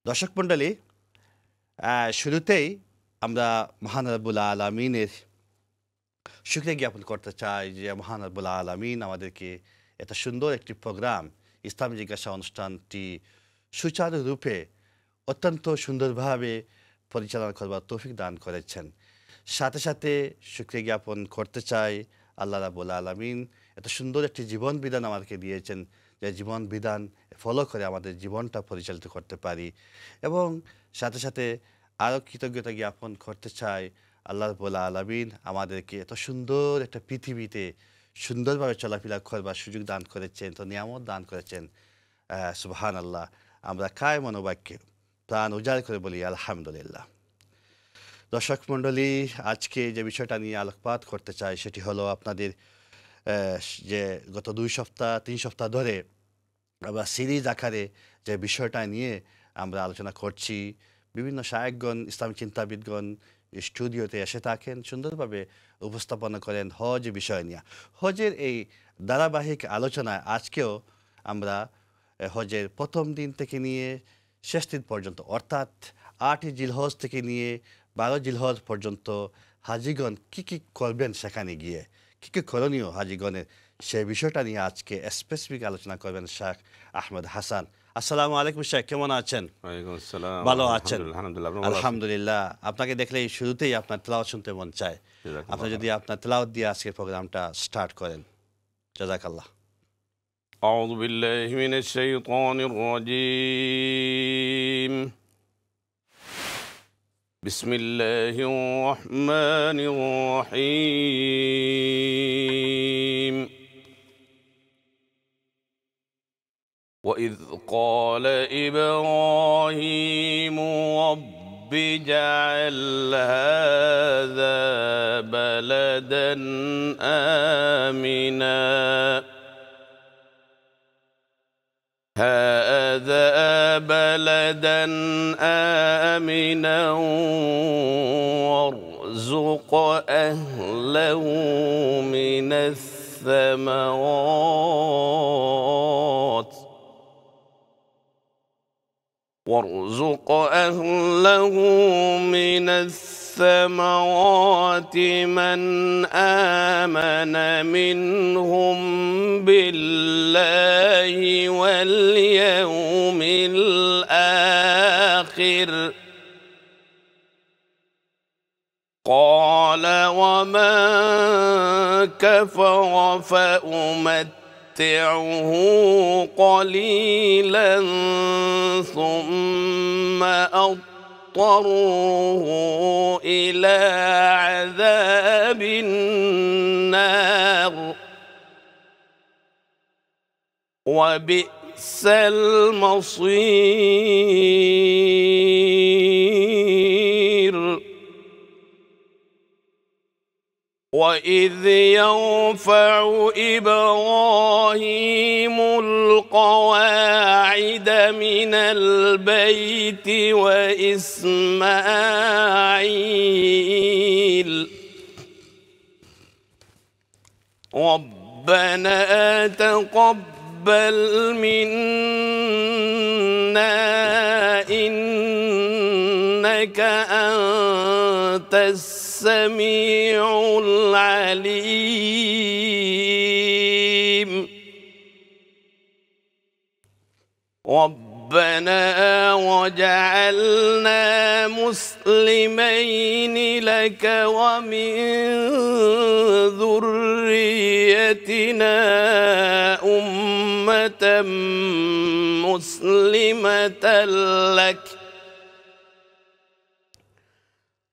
দর্শক মণ্ডলী, শুরুতেই আমরা মহান রব্বুল আলামিনের শুকরিয়া জ্ঞাপন করতে চাই যে মহান রব্বুল আলামিন আমাদেরকে এত সুন্দর একটি প্রোগ্রাম ইসলামী জিজ্ঞাসা অনুষ্ঠানটি সুচারুরূপে অত্যন্ত সুন্দরভাবে পরিচালনা করবার তৌফিক দান করেছেন। সাথে সাথে শুকরিয়া জ্ঞাপন করতে চাই আল্লাহ রাব্বুল আলামিন এত সুন্দর একটি জীবন বিধান আমাদেরকে দিয়েছেন, যে জীবন বিধান ফলো করে আমাদের জীবনটা পরিচালিত করতে পারি। এবং সাথে সাথে আরও কৃতজ্ঞতা জ্ঞাপন করতে চাই আল্লাহ রাব্বুল আলামিন আমাদেরকে এত সুন্দর একটা পৃথিবীতে সুন্দরভাবে চলাফেরা করবার সুযোগ দান করেছেন, তো নিয়ামত দান করেছেন। সুবহান আল্লাহ। আমরা কায় মনোবাক্যে প্রাণ উজাড় করে বলি আলহামদুলিল্লাহ। দর্শক মণ্ডলী, আজকে যে বিষয়টা নিয়ে আলোকপাত করতে চাই সেটি হলো আপনাদের যে গত 2 সপ্তাহ 3 সপ্তাহ ধরে আমরা সিরিজ আকারে যে বিষয়টা নিয়ে আমরা আলোচনা করছি, বিভিন্ন শায়েখগণ ইসলামী চিন্তাবিদগণ স্টুডিওতে এসে থাকেন, সুন্দরভাবে উপস্থাপনা করেন হজ বিষয় নিয়ে। হজের এই ধারাবাহিক আলোচনায় আজকেও আমরা হজের প্রথম দিন থেকে নিয়ে শেষ দিন পর্যন্ত, অর্থাৎ 8ই জিলহজ থেকে নিয়ে 12 জিলহজ পর্যন্ত হাজিগণ কী কী করবেন, সেখানে গিয়ে কী কী করণীয় হাজিগণের, সেই বিষয়টা নিয়ে আজকে স্পেসিফিক আলোচনা করবেন শেখ আহমেদ হাসান। আসসালামু আলাইকুম শেখ, কেমন আছেন? ওয়ালাইকুম আসসালাম। ভালো আছেন? আলহামদুলিল্লাহ। আলহামদুলিল্লাহ। আপনাকে দেখলেই শুরুতেই আপনার তেলাওয়াত শুনতে মন চায়। আপনি যদি আপনার তেলাওয়াত দিয়ে আজকের প্রোগ্রামটা স্টার্ট করেন, জাযাকাল্লাহ। أعوذ بالله من الشيطان الرجيم. بسم الله الرحمن الرحيم. وإذ قال إبراهيم رب اجعل هذا بلدا آمنا وارزق أهله من الثمرات من آمن منهم بالله واليوم الآخر قال ومن كفر فأمتعه قليلا ثم أضطره إلى عذاب النار وبئس المصير. وإذ يرفع إبراهيم القواعد من البيت وإسماعيل ربنا تقبل منا إنك أنت السميع العليم ربنا وجعلنا مسلمين لك ومن ذريتنا أمة مسلمة لك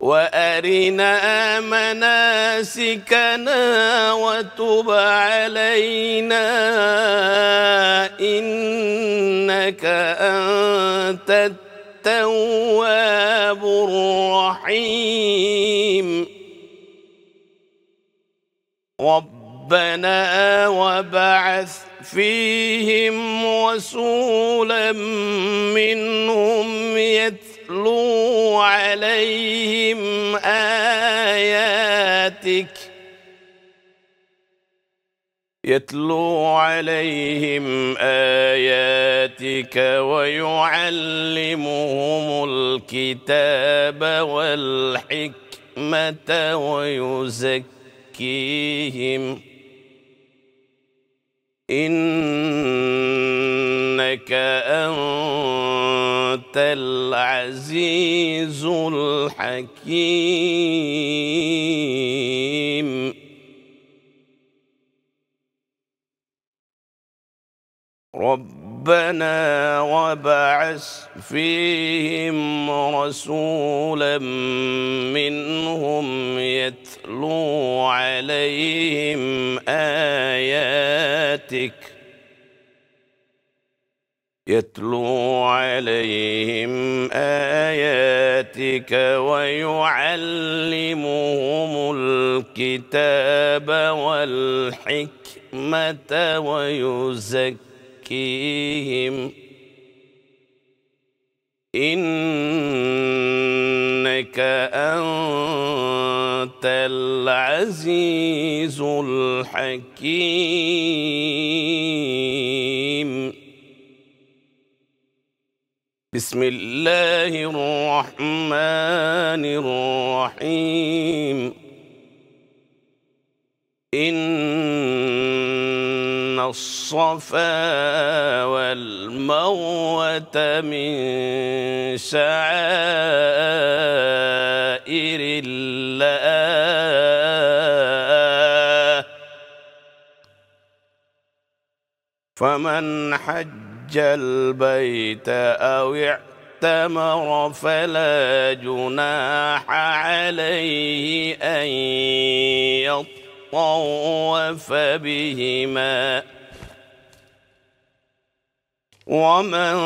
وأرنا مناسكنا وتب علينا إنك أنت التواب الرحيم ربنا وبعث فيهم رسولا منهم يتلو عليهم آياتك يتلو عليهم آياتك آياتك ويعلمهم الكتاب والحكمة ويزكيهم إنك أنت العزيز الحكيم ربنا وابعث فيهم رسولا منهم يتلو عليهم آياتك ويعلمهم الكتاب والحكمة ويزكيهم إنك أنت العزيز الحكيم بسم الله الرحمن الرحيم إن الصفا والمروة من شعائر الله فمن حج البيت أو اعتمر فلا جناح عليه أن يطوف بهما ومن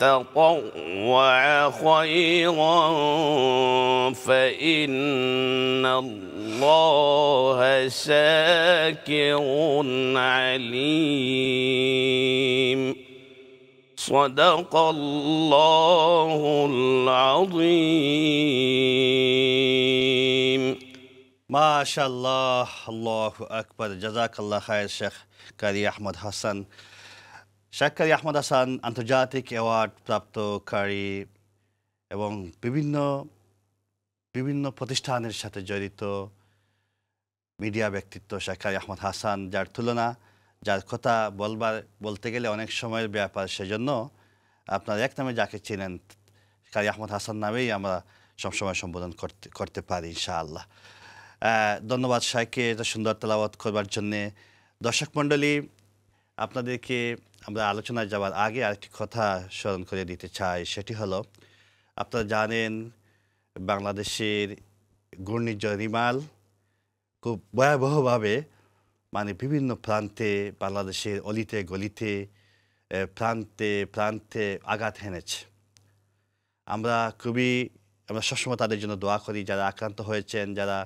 تطوع خيرا فإن الله شاكر عليم صدق الله العظيم মাশাআল্লাহ, আল্লাহু আকবার, জাযাকাল্লাহ খায়ের শেখ কারি আহমদ হাসান। শেখ কারি আহমদ হাসান আন্তর্জাতিক অ্যাওয়ার্ড প্রাপ্তকারী এবং বিভিন্ন বিভিন্ন প্রতিষ্ঠানের সাথে জড়িত মিডিয়া ব্যক্তিত্ব শেখ কারি আহমদ হাসান, যার তুলনা, যার কথা বলতে গেলে অনেক সময়ের ব্যাপার। সেজন্য আপনারা এক নামে যাকে চিনেন কারি আহমদ হাসান নামেই আমরা সবসময় সম্বোধন করতে পারি ইনশাআল্লাহ। ধন্যবাদ শেখকে এত সুন্দর তেলাওয়াত করবার জন্যে। দর্শক মণ্ডলী, আপনাদেরকে আমরা আলোচনায় যাওয়ার আগে আরেকটি কথা স্মরণ করে দিতে চাই। সেটি হলো, আপনারা জানেন বাংলাদেশের ঘূর্ণিঝড় রিমাল খুব ভয়াবহভাবে বিভিন্ন প্রান্তে, বাংলাদেশের অলিতে গলিতে, প্রান্তে প্রান্তে আঘাত হেনেছে। আমরা সবসময় তাদের জন্য দোয়া করি, যারা আক্রান্ত হয়েছেন, যারা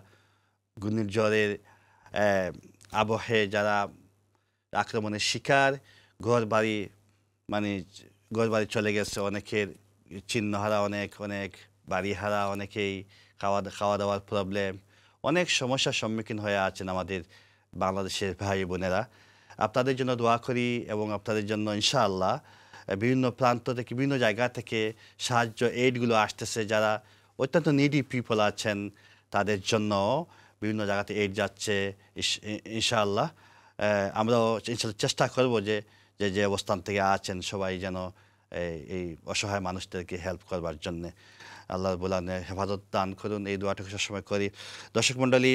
ঘূর্ণিঝড়ের আবহে যারা আক্রমণের শিকার, ঘর বাড়ি চলে গেছে, অনেকের চিহ্নহারা, অনেক বাড়িহারা, অনেকেই খাওয়া দাওয়ার প্রবলেম, অনেক সমস্যার সম্মুখীন হয়ে আছেন আমাদের বাংলাদেশের ভাই বোনেরা। আপনাদের জন্য দোয়া করি এবং আপনাদের জন্য ইনশাআল্লাহ বিভিন্ন প্রান্ত থেকে, বিভিন্ন জায়গা থেকে সাহায্য এইডগুলো আসতেছে। যারা অত্যন্ত নিডি পিপল আছেন তাদের জন্য বিভিন্ন জায়গাতে এইড যাচ্ছে ইনশাআল্লাহ। আমরাও ইনশাআল্লাহ চেষ্টা করব যে অবস্থান থেকে আছেন সবাই যেন এই অসহায় মানুষদেরকে হেল্প করবার জন্যে আল্লাহ বলানে হেফাজত দান করুন, এই দোয়াটুকু সবসময় করি। দর্শক মণ্ডলী,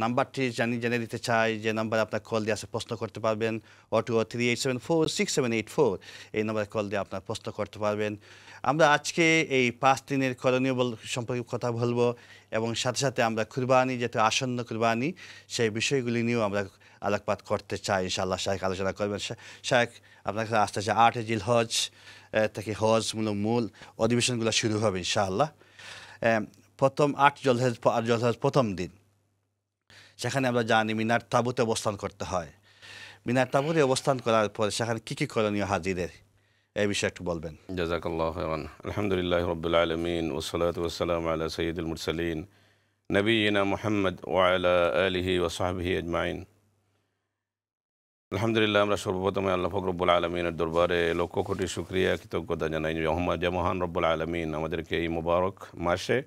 নাম্বারটি জেনে দিতে চাই, যে নাম্বারে আপনার কল দিয়ে আসে প্রশ্ন করতে পারবেন, 0238746784, এই নাম্বারে কল দিয়ে আপনার প্রশ্ন করতে পারবেন। আমরা আজকে এই 5 দিনের করণীয় সম্পর্কে কথা বলবো এবং সাথে সাথে আমরা কুরবানি, যেহেতু আসন্ন কুরবানি, সেই বিষয়গুলি নিয়েও আমরা আলোকপাত করতে চাই ইনশাআল্লাহ। শাইখ আলোচনা করবেন। শাইখ, আপনার কাছে আসতে চাই 8 জিলহজ থেকে মূল অধিবেশনগুলো শুরু হবে ইনশাআল্লাহ। প্রথম 8 জলহজ প্রথম দিন, সেখানে আমরা জানি মিনার তাঁবুতে অবস্থান করতে হয়। মিনার তাঁবুতে অবস্থান করার পর সেখানে কী কী করণীয় হাজিদের, এই বিষয়ে একটু বলবেন। জাযাকাল্লাহু খাইরান। আলহামদুলিল্লাহি রাব্বিল আলামিন ওয়াসসালাতু ওয়াসসালামু আলা সাইয়্যিদিল মুরসালিন নবিয়িনা মুহাম্মদ ওয়া আলা আলিহি ওয়া সাহবিহি আজমাইন। আলহামদুলিল্লাহ, আমরা সর্বপ্রথমে আল্লাহ পাক রব্বুল আলমিনের দরবারে লক্ষ কোটি শুকরিয়া কৃতজ্ঞতা জানাই যে মহান রব্বুল আলমিন আমাদেরকে এই মুবারক মাসে,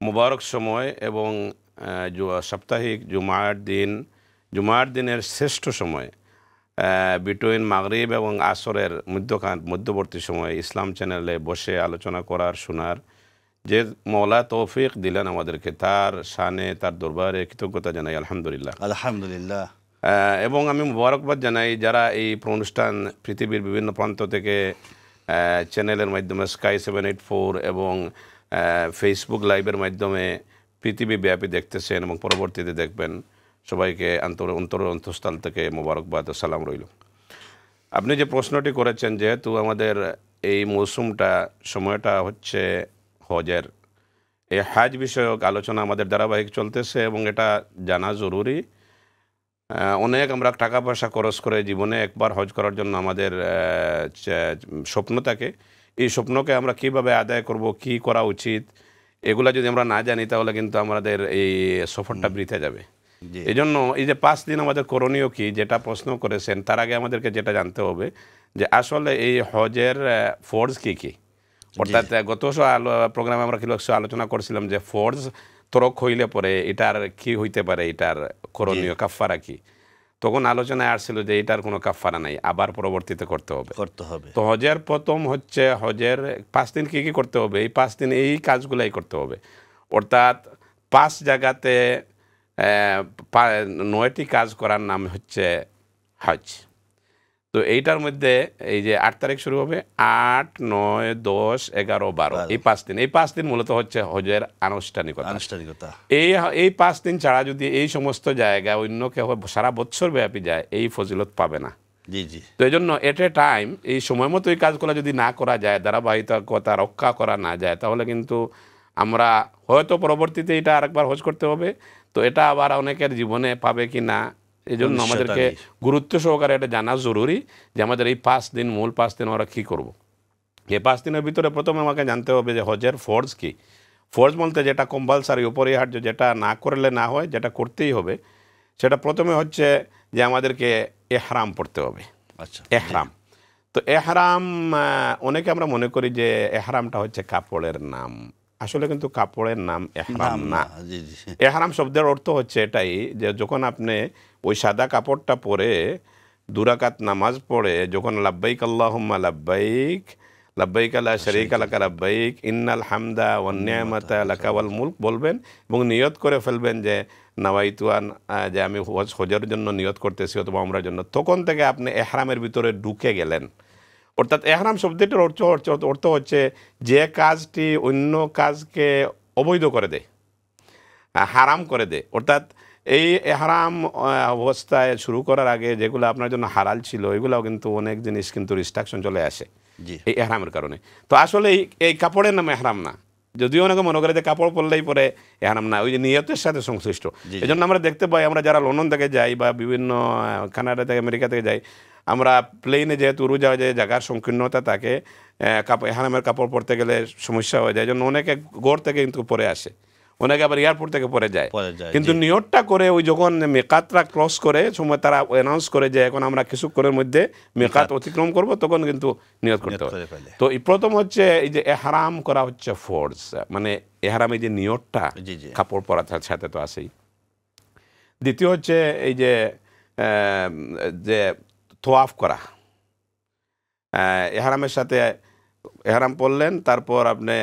মুবারক সময় এবং সাপ্তাহিক জুমার দিনের শ্রেষ্ঠ সময় বিটুইন মাগরিব এবং আসরের মধ্যবর্তী সময় ইসলাম চ্যানেলে বসে আলোচনা করার, শোনার যে মওলা তৌফিক দিলেন আমাদেরকে, তার শানে, তার দরবারে কৃতজ্ঞতা জানাই আলহামদুলিল্লাহ। আলহামদুলিল্লাহ। এবং আমি মুবারকবাদ জানাই যারা এই অনুষ্ঠান পৃথিবীর বিভিন্ন প্রান্ত থেকে চ্যানেলের মাধ্যমে স্কাই 784 এবং ফেসবুক লাইভের মাধ্যমে পৃথিবীব্যাপী দেখতেছেন এবং পরবর্তীতে দেখবেন। সবাইকে অন্তঃস্থল থেকে মুবারকবাদ ও সালাম রইল। আপনি যে প্রশ্নটি করেছেন, যেহেতু আমাদের এই মৌসুমটা, সময়টা হচ্ছে হজের, এই হাজ বিষয়ক আলোচনা আমাদের ধারাবাহিক চলতেছে এবং এটা জানা জরুরি। অনেক আমরা টাকা পয়সা খরচ করে জীবনে একবার হজ করার জন্য আমাদের স্বপ্ন থাকে। এই স্বপ্নকে আমরা কিভাবে আদায় করব, কি করা উচিত, এগুলা যদি আমরা না জানি তাহলে কিন্তু আমাদের এই সফরটা বৃথা যাবে। এই জন্য এই যে 5 দিন আমাদের করণীয় কি, যেটা প্রশ্ন করেছেন, তার আগে আমাদেরকে যেটা জানতে হবে যে আসলে এই হজের ফরজ কি কি। অর্থাৎ গত প্রোগ্রামে আমরা কিছু আলোচনা করছিলাম যে ফরজ তরক হইলে পরে এটার কি হইতে পারে, এটার করণীয় কাফফারা কি। তখন আলোচনায় আসছিল যে এটার কোনো কাফফারা নাই, আবার পরবর্তীতে করতে হবে। তো হজের প্রথম হচ্ছে হজের 5 দিন কি কি করতে হবে। এই 5 দিন এই কাজগুলাই করতে হবে। অর্থাৎ 5 জায়গাতে 9টি কাজ করার নাম হচ্ছে হজ। তো এইটার মধ্যে এই যে 8 তারিখ শুরু হবে, 8, 9, 10, 11, 12 এই 5 দিন মূলত হচ্ছে হজের আনুষ্ঠানিকতা। এই 5 দিন ছাড়া যদি এই সমস্ত জায়গায় অন্য কেউ সারা বছর ব্যাপী যায়, এই ফজিলত পাবে না। তো এই জন্য এট এ টাইম এই সময় মতো এই কাজগুলো যদি না করা যায়, ধারাবাহিকতা রক্ষা করা না যায়, তাহলে কিন্তু আমরা হয়তো পরবর্তীতে এটা আরেকবার হজ করতে হবে। তো এটা আবার অনেকের জীবনে পাবে কি না, এই জন্য আমাদেরকে গুরুত্ব সহকারে এটা জানা জরুরি যে আমাদের এই 5 দিন, মূল 5 দিন আমরা কী করব। এই 5 দিনের ভিতরে প্রথমে আমাকে জানতে হবে যে হজের ফরজ কি। ফরজ বলতে যেটা কম্পালসারি, অপরিহার্য, যেটা না করলে না হয়, যেটা করতেই হবে, সেটা প্রথমে হচ্ছে যে আমাদেরকে এহরাম পড়তে হবে। এহরাম। তো এহরাম, অনেকে আমরা মনে করি যে এহরামটা হচ্ছে কাপড়ের নাম। আসলে কিন্তু কাপড়ের নাম এহরাম না। এহরাম শব্দের অর্থ হচ্ছে এটাই যে যখন আপনি ওই সাদা কাপড়টা পরে 2 রাকাত নামাজ পড়ে যখন লাব্বাইক আল্লাহুম্মা লাব্বাইক, লাব্বাইক লা শারীকা লাকা লাব্বাইক, ইন্নাল হামদা ওয়ান নি'মাতা লাকা ওয়াল মুলক বলবেন এবং নিয়ত করে ফেলবেন যে নাওয়াইতু আন, যে আমি হজের জন্য নিয়ত করতেছি অথবা আমরার জন্য, তখন থেকে আপনি এহরামের ভিতরে ঢুকে গেলেন। অর্থাৎ এহরাম শব্দটির অর্থ হচ্ছে যে কাজটি অন্য কাজকে অবৈধ করে দেয়, হারাম করে দেয়। অর্থাৎ এই এহরাম অবস্থায় শুরু করার আগে যেগুলো আপনার জন্য হালাল ছিল, এগুলোও কিন্তু অনেক জিনিস কিন্তু রিস্ট্রাকশন চলে আসে এই এহরামের কারণে। তো আসলে এই কাপড়ের নাম এহরাম না, যদিও অনেকে মনে করে যে কাপড় পরলেই পরে এহরাম না, ওই যে নিয়তের সাথে সংশ্লিষ্ট। এই জন্য আমরা দেখতে পাই, আমরা যারা লন্ডন থেকে যাই বা বিভিন্ন কানাডা থেকে, আমেরিকা থেকে যাই, আমরা প্লেনে যেহেতু উড়োজাহাজে যে জায়গার সংকীর্ণতা থাকে, এহরামের কাপড় পরতে গেলে সমস্যা হয়ে যায়। এই জন্য অনেকে গড় থেকে কিন্তু পরে আসে, অনেকে আবার এয়ারপোর্ট থেকে পরে যায়। কিন্তু নিয়তটা করে ওই যখন মেকাতটা ক্রস করে সময় তারা অ্যানাউন্স করে যে এখন আমরা কিছুক্ষণের মধ্যে মেকাত অতিক্রম করব, তখন কিন্তু নিয়ত করতে হবে। তো এই প্রথম হচ্ছে এই যে এহরাম করা হচ্ছে ফরজ, মানে এহরামে যে নিয়তটা কাপড় পরার সাথে তো আছেই। দ্বিতীয় হচ্ছে এই যে তোয়াফ করা। এহরামের সাথে এহরাম পরলেন, তারপর আপনি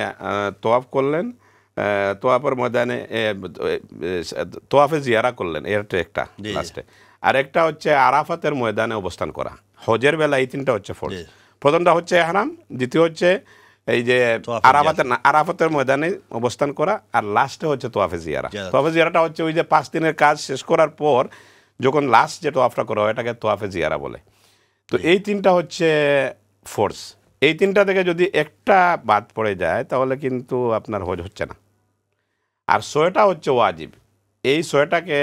তোয়াফ করলেন, তোয়াফের ময়দানে তোয়াফে জিয়ারা করলেন, এটা একটা লাস্টে। আর একটা হচ্ছে আরাফাতের ময়দানে অবস্থান করা। হজের বেলা এই 3টা হচ্ছে ফরজ। প্রথমটা হচ্ছে এহরাম, দ্বিতীয় হচ্ছে এই যে আরাফাতের ময়দানে অবস্থান করা, আর লাস্টে হচ্ছে তোয়াফে জিয়ারা। তোয়াফে জিয়ারাটা হচ্ছে ওই যে 5 দিনের কাজ শেষ করার পর যখন লাস্ট যে তোয়াফটা করা হয়, এটাকে তোয়াফে জিয়ারা বলে। তো এই 3টা হচ্ছে ফরজ। এই 3টা থেকে যদি একটা বাদ পড়ে যায় তাহলে কিন্তু আপনার হজ হচ্ছে না। আর 6টা হচ্ছে ওয়াজিব। এই 6টাকে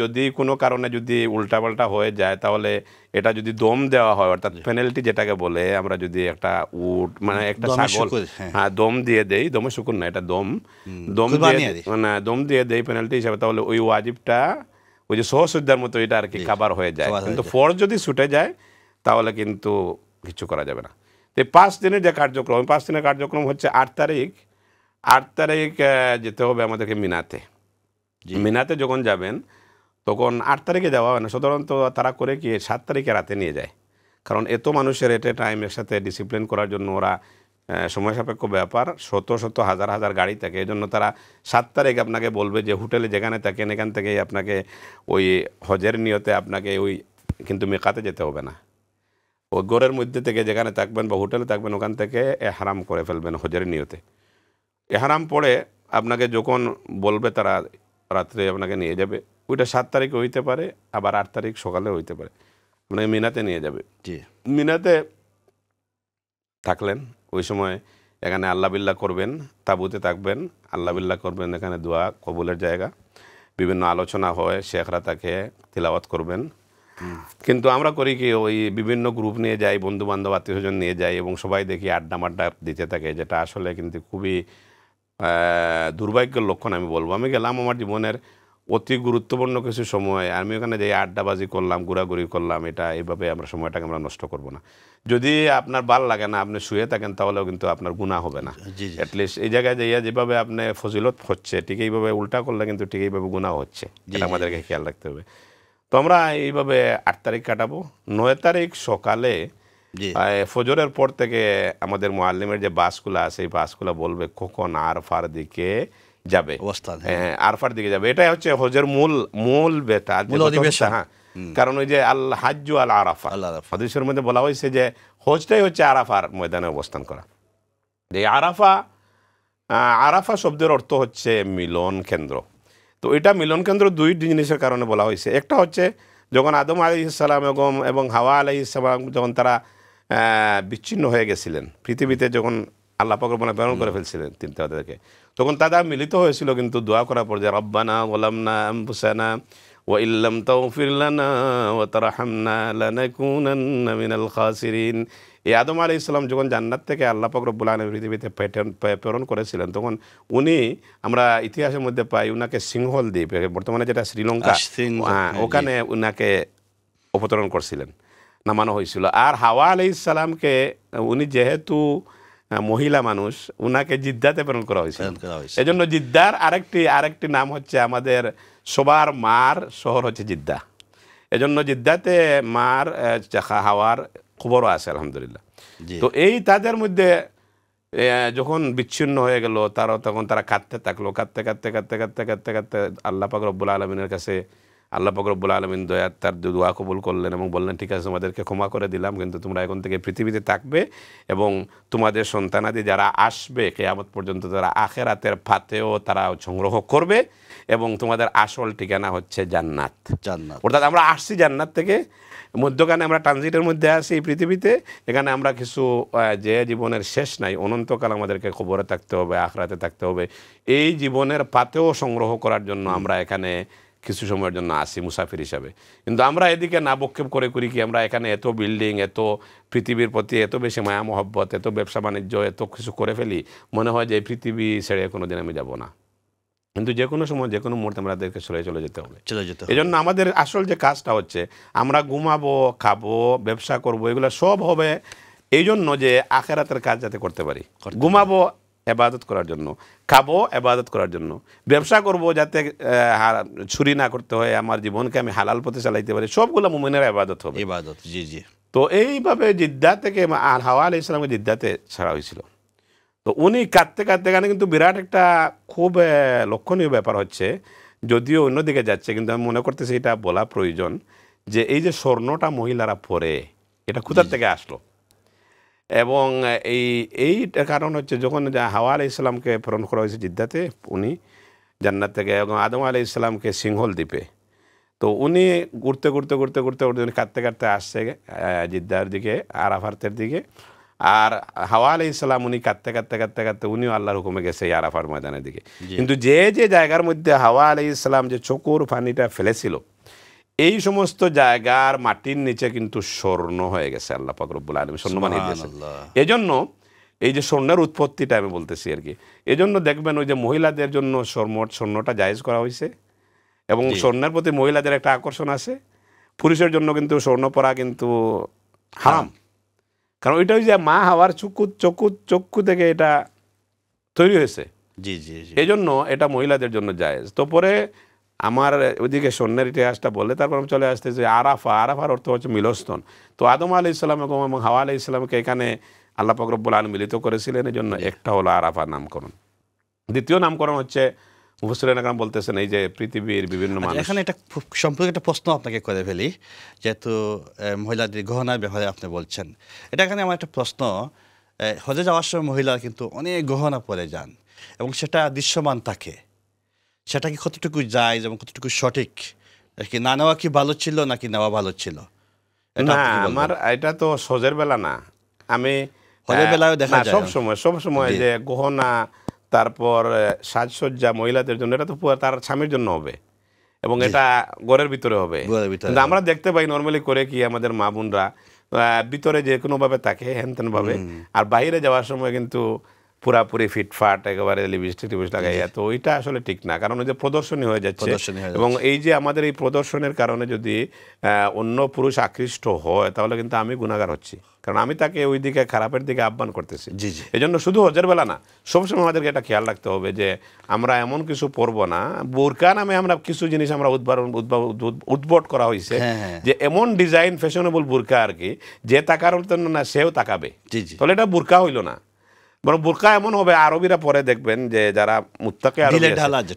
যদি কোনো কারণে যদি উল্টাপাল্টা হয়ে যায়, তাহলে এটা যদি দম দেওয়া হয়, অর্থাৎ পেনাল্টি যেটাকে বলে, আমরা যদি একটা উট মানে একটা ছাগল দম দিয়ে দেই, দমে শুকুর না, এটা দম দিয়ে দেই পেনাল্টি হিসাবে, তাহলে ওই ওই যে সহসুদ্ধার মতো এটা আর কি কাবার হয়ে যায়, কিন্তু ফরজ যদি ছুটে যায় তাহলে কিন্তু কিছু করা যাবে না। তো 5 দিনের যে কার্যক্রম, 5 দিনের কার্যক্রম হচ্ছে 8 তারিখ যেতে হবে আমাদেরকে মিনাতে। মিনাতে যখন যাবেন তখন 8 তারিখে যাওয়া হয় না, সাধারণত তারা করে কি 7 তারিখে রাতে নিয়ে যায়, কারণ এত মানুষের এট এ টাইম একসাথে ডিসিপ্লিন করার জন্য ওরা সময় সাপেক্ষ ব্যাপার, শত শত হাজার হাজার গাড়ি থাকে, এই জন্য তারা 7 তারিখ আপনাকে বলবে যে হোটেলে যেখানে থাকেন এখান থেকেই আপনাকে ওই হজের নিয়তে আপনাকে ওই কিন্তু মিকাতে যেতে হবে না, ওই ঘরের মধ্যে থেকে যেখানে থাকবেন বা হোটেলে থাকবেন ওখান থেকে এহরাম করে ফেলবেন হজের নিয়তে। এহরাম পরে আপনাকে যখন বলবে তারা রাত্রে আপনাকে নিয়ে যাবে, ওইটা 7 তারিখে হইতে পারে, আবার 8 তারিখ সকালে হইতে পারে, আপনাকে মিনাতে নিয়ে যাবে। মিনাতে থাকলেন, ওই সময় এখানে আল্লাহ বিল্লাহ করবেন, তাবুতে থাকবেন, আল্লাহ বিল্লাহ করবেন, এখানে দোয়া কবুলের জায়গা, বিভিন্ন আলোচনা হয়, শেখরা তাকে তিলাওয়াত করবেন। কিন্তু আমরা করি কি ওই বিভিন্ন গ্রুপ নিয়ে যাই, বন্ধু বান্ধব আত্মীয় স্বজন নিয়ে যাই এবং সবাই দেখি আড্ডা মাড্ডা দিতে থাকে, যেটা আসলে কিন্তু খুবই দুর্ভাগ্যের লক্ষণ আমি বলবো। আমি গেলাম আমার জীবনের অতি গুরুত্বপূর্ণ কিছু সময়, আমি ওখানে যাই আড্ডাবাজি করলাম, ঘোরাঘুরি করলাম, এটা এইভাবে আমরা সময়টাকে আমরা নষ্ট করব না। যদি আপনার ভাল লাগে না, আপনি শুয়ে থাকেন, তাহলেও কিন্তু আপনার গুনাহ হবে না। অ্যাটলিস্ট এই জায়গায় যাইয়া যেভাবে আপনি ফজিলত হচ্ছে ঠিক এইভাবে উল্টা করলে কিন্তু ঠিক এইভাবে গুনাহ হচ্ছে, এটা আমাদেরকে খেয়াল রাখতে হবে। তো আমরা এইভাবে 8 তারিখ কাটাবো। 9 তারিখ সকালে ফজরের পর থেকে আমাদের মুআল্লিমের যে বাসগুলো আছে এই বাসগুলো বলবে কখন আরফার দিকে যাবে, আরফার দিকে যাবে। এটাই হচ্ছে হজের মূল বেটা। হ্যাঁ, কারণ ওই যে আল হাজ্জু আল আরাফা, হাদিসের মধ্যে বলা হয়েছে যে হজটাই হচ্ছে আরাফার ময়দানে অবস্থান করা। এই আরাফা শব্দের অর্থ হচ্ছে মিলন কেন্দ্র। তো এটা মিলন কেন্দ্র 2 জিনিসের কারণে বলা হয়েছে। একটা হচ্ছে যখন আদম আলাইহিস সালাম এবং হাওয়া আলাইহিস সালাম যখন তারা বিচ্ছিন্ন হয়ে গেছিলেন, পৃথিবীতে যখন আল্লাহ পাক রব্বানা প্রেরণ করে ফেলছিলেন তাদেরকে, তখন তারা মিলিত হয়েছিল কিন্তু দোয়া করার পর যে রব্বানা যালামনা আনফুসানা ওয়া ইল্লাম তাগফির লানা ওয়া তারহামনা লানাকুনান্না মিনাল খাসিরিন। এই আদম আলাইহিস সালাম যখন জান্নাত থেকে আল্লাহ পাক রব্বুল আলামিন পৃথিবীতে প্রেরণ করেছিলেন, তখন উনি, আমরা ইতিহাসের মধ্যে পাই, উনাকে সিংহল দ্বীপ, বর্তমানে যেটা শ্রীলঙ্কা, ওখানে উনাকে অবতরণ করছিলেন, নামানো হয়েছিল। আর হাওয়া আলাইহিস সালামকে উনি যেহেতু মহিলা মানুষ, উনাকে জিদ্দাতে প্রেরণ করা হয়েছিল। এজন্য জিদ্দার আরেকটি নাম হচ্ছে আমাদের সবার মার শহর হচ্ছে জিদ্দা। এজন্য জিদ্দাতে মার হাওয়ার খবরও আছে আলহামদুলিল্লাহ। তো এই তাদের মধ্যে যখন বিচ্ছিন্ন হয়ে গেল, তখন তারা কাঁদতে থাকলো, কাঁদতে আল্লাহ পাক রব্বুল আলমিনের কাছে আল্লাহ পাক রব্বুল আলমিন তার দোয়া কবুল করলেন এবং বললেন, ঠিক আছে, তোমাদেরকে ক্ষমা করে দিলাম, কিন্তু তোমরা এখন থেকে পৃথিবীতে থাকবে এবং তোমাদের সন্তানাদি যারা আসবে কিয়ামত পর্যন্ত তারা আখিরাতের ফাতেও তারা সংগ্রহ করবে এবং তোমাদের আসল ঠিকানা হচ্ছে জান্নাত। অর্থাৎ আমরা আসছি জান্নাত থেকে, মধ্যখানে আমরা ট্রানজিটের মধ্যে আছি এই পৃথিবীতে। এখানে আমরা কিছু যে জীবনের শেষ নাই, অনন্তকাল আমাদেরকে খবরে থাকতে হবে, আখিরাতে থাকতে হবে। এই জীবনের পাতেও সংগ্রহ করার জন্য আমরা এখানে কিছু সময়ের জন্য আসি মুসাফির হিসাবে। কিন্তু আমরা এদিকে না বক্ষেপ করে করি কি, আমরা এখানে এত বিল্ডিং, এত পৃথিবীর প্রতি এত বেশি মায়া মহব্বত, এত ব্যবসা বাণিজ্য, এত কিছু করে ফেলি, মনে হয় যে এই পৃথিবী ছেড়ে কোনো দিন আমি যাব না। কিন্তু যে কোনো সময় যে কোনো মুহূর্তে আমাদেরকে চলে যেতে হবে। এই জন্য আমাদের আসল যে কাজটা হচ্ছে, আমরা ঘুমাবো, খাবো, ব্যবসা করব, এগুলো সব হবে এই জন্য যে আখিরাতের কাজ যাতে করতে পারি। ঘুমাবো ইবাদত করার জন্য, খাবো ইবাদত করার জন্য, ব্যবসা করব যাতে চুরি না করতে হয়, আমার জীবনকে আমি হালাল পথে চালাইতে পারি, সবগুলো মুমিনের ইবাদত হবে। তো এইভাবে জিদ্দা থেকে হাওয়া আলাইহিস সালামকে জিদ্দাতে ছাড়া হয়েছিল। তো উনি কাঁদতে এখানে কিন্তু বিরাট একটা খুব লক্ষণীয় ব্যাপার হচ্ছে, যদিও অন্যদিকে যাচ্ছে, কিন্তু আমি মনে করতেছি এটা বলা প্রয়োজন, যে এই যে স্বর্ণটা মহিলারা পরে, এটা কোথার থেকে আসলো? এবং এইটার কারণ হচ্ছে যখন হাওয়া আলাইহিস সালামকে প্রেরণ করা হয়েছে জিদ্দাতে, উনি জান্নাত থেকে, এবং আদম আলাইহিস সালামকে সিংহল দ্বীপে, তো উনি ঘুরতে উনি কাঁদতে আসছে জিদ্দার দিকে, আরাফাতের দিকে। আর হাওয়া আলাইহিস সালাম উনি কাঁদতে উনিও আল্লাহর হুকুমে গেছে এই আরাফার ময়দানের দিকে। কিন্তু যে জায়গার মধ্যে হাওয়া আলাইহিস সালাম যে চকুর পানিটা ফেলেছিল, এই সমস্ত জায়গার মাটির নিচে কিন্তু স্বর্ণ হয়ে গেছে, আল্লাহ পাক রব্বুল আলামিন স্বর্ণ বানিয়ে দিয়েছে। এজন্য এই যে স্বর্ণের উৎপত্তিটা আমি বলতেছি আর কি, এজন্য দেখবেন ওই যে মহিলাদের জন্য স্বর্ণটা জায়েজ করা হয়েছে, এবং স্বর্ণের প্রতি মহিলাদের একটা আকর্ষণ আছে। পুরুষের জন্য কিন্তু স্বর্ণ পরা কিন্তু হারাম, কারণ ওইটা ওই যে মা হাওয়ার চক্ষু থেকে এটা তৈরি হয়েছে। জি জি জি। এই জন্য এটা মহিলাদের জন্য জায়েজ। তো পরে আমার ওইদিকে স্বর্ণের ইতিহাসটা বললে তারপর আমি চলে আসতে যে আরাফার অর্থ হচ্ছে মিলস্থান। তো আদম আলাইহিস সালাম এবং হাওয়া আলাইহিস সালামকে এখানে আল্লাহ পাক রব্বুল আলামিন মিলিত করেছিলেন, এই জন্য একটা হলো আরাফা নামকরণ। দ্বিতীয় নামকরণ হচ্ছে মুফাসসিরিন একরাম বলতেছেন এই যে পৃথিবীর বিভিন্ন মানুষ। এখানে এটা সম্পর্কে একটা প্রশ্ন আপনাকে করে ফেলি, যেহেতু মহিলাদের গহনার ব্যাপারে আপনি বলছেন। এটা এখানে আমার একটা প্রশ্ন, হজে যাওয়ার সময় মহিলারা কিন্তু অনেক গহনা পরে যান এবং সেটা দৃশ্যমান থাকে, সেটা কি কতটুকু যায় এবং কতটুকু সঠিক, কি না নেওয়া কি ভালো ছিল নাকি নেওয়া ভালো ছিল? না, আমার এটা তো সজের বেলা না, আমি হজের বেলায় দেখা যায় সব সময় যে গহনা তারপর সাজসজ্জা মহিলাদের জন্য, এটা তো তার স্বামীর জন্য হবে এবং এটা ঘরের ভিতরে হবে। কিন্তু আমরা দেখতে পাই নর্মালি করে কি আমাদের মা বোনরা ভিতরে যে কোনো ভাবে থাকে হ্যান ভাবে, আর বাইরে যাওয়ার সময় কিন্তু পুরাপুরি ফিটফাট একেবারে লিপস্টিক লাগাইয়া। তো ওইটা আসলে ঠিক না, কারণ ওই যে প্রদর্শনী হয়ে যাচ্ছে এবং এই যে আমাদের এই প্রদর্শনের কারণে যদি অন্য পুরুষ আকৃষ্ট হয় তাহলে কিন্তু আমি গুনাহগার হচ্ছি, কারণ আমি তাকে ওই দিকে খারাপের দিকে আহ্বান করতেছি। এই জন্য শুধু হজের বেলা না, সবসময় আমাদেরকে এটা খেয়াল রাখতে হবে যে আমরা এমন কিছু পরবো না। বোরকা নামে আমরা কিছু জিনিস আমরা উদ্ভট করা হয়েছে যে এমন ডিজাইন ফ্যাশনেবল বোরকা আর কি, যে তাকার জন্য না সেও তাকাবে, তাহলে এটা বোরকা হইল না। বরং বোরকা এমন হবে, আরবিরা পরে দেখবেন যে যারা মুত্তাকি আরবি,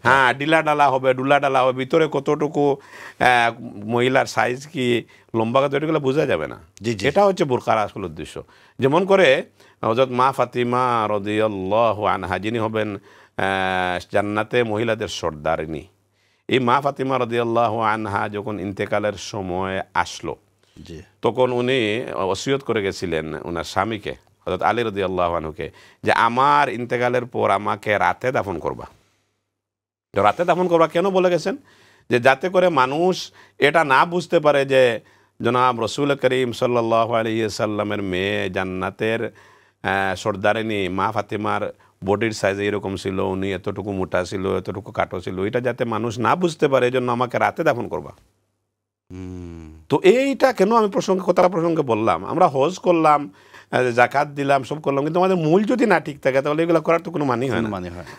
হ্যাঁ ডিলা ডালা হবে, ডুলা ডালা হবে, ভিতরে কতটুকু মহিলার সাইজ কি লম্বা কত এগুলো বোঝা যাবে না। এটা হচ্ছে বোরকার আসল উদ্দেশ্য। যেমন করে হযরত মা ফাতিমা রাদিয়াল্লাহু আনহা, যিনি হবেন জান্নাতে মহিলাদের সর্দারিনী, এই মা ফাতিমা রাদিয়াল্লাহু আনহা যখন ইন্তেকালের সময় আসলো তখন উনি ওসিয়ত করে গেছিলেন ওনার স্বামীকে হযরত আলী রাদিয়াল্লাহু আনহুকে, যে আমার ইন্তেকালের পর আমাকে রাতে দাফন করবা। রাতে দাফন করবা কেন বলে গেছেন? যে যাতে করে মানুষ এটা না বুঝতে পারে যে জনাব রসুল করিম সাল্লাল্লাহু আলাইহি সাল্লামের মেয়ে জান্নাতের সর্দারিনী মা ফাতিমার বডির সাইজ এরকম ছিল, উনি এতটুকু মোটা ছিল, এতটুকু কাটো ছিল, এটা যাতে মানুষ না বুঝতে পারে এই জন্য আমাকে রাতে দাফন করবা। তো এইটা কেন আমি কথা প্রসঙ্গে বললাম, আমরা হজ করলাম, জাকাত দিলাম, সব করলাম, কিন্তু আমাদের মূল যদি না ঠিক থাকে তাহলে এগুলো করার তো কোনো মানি হয় না।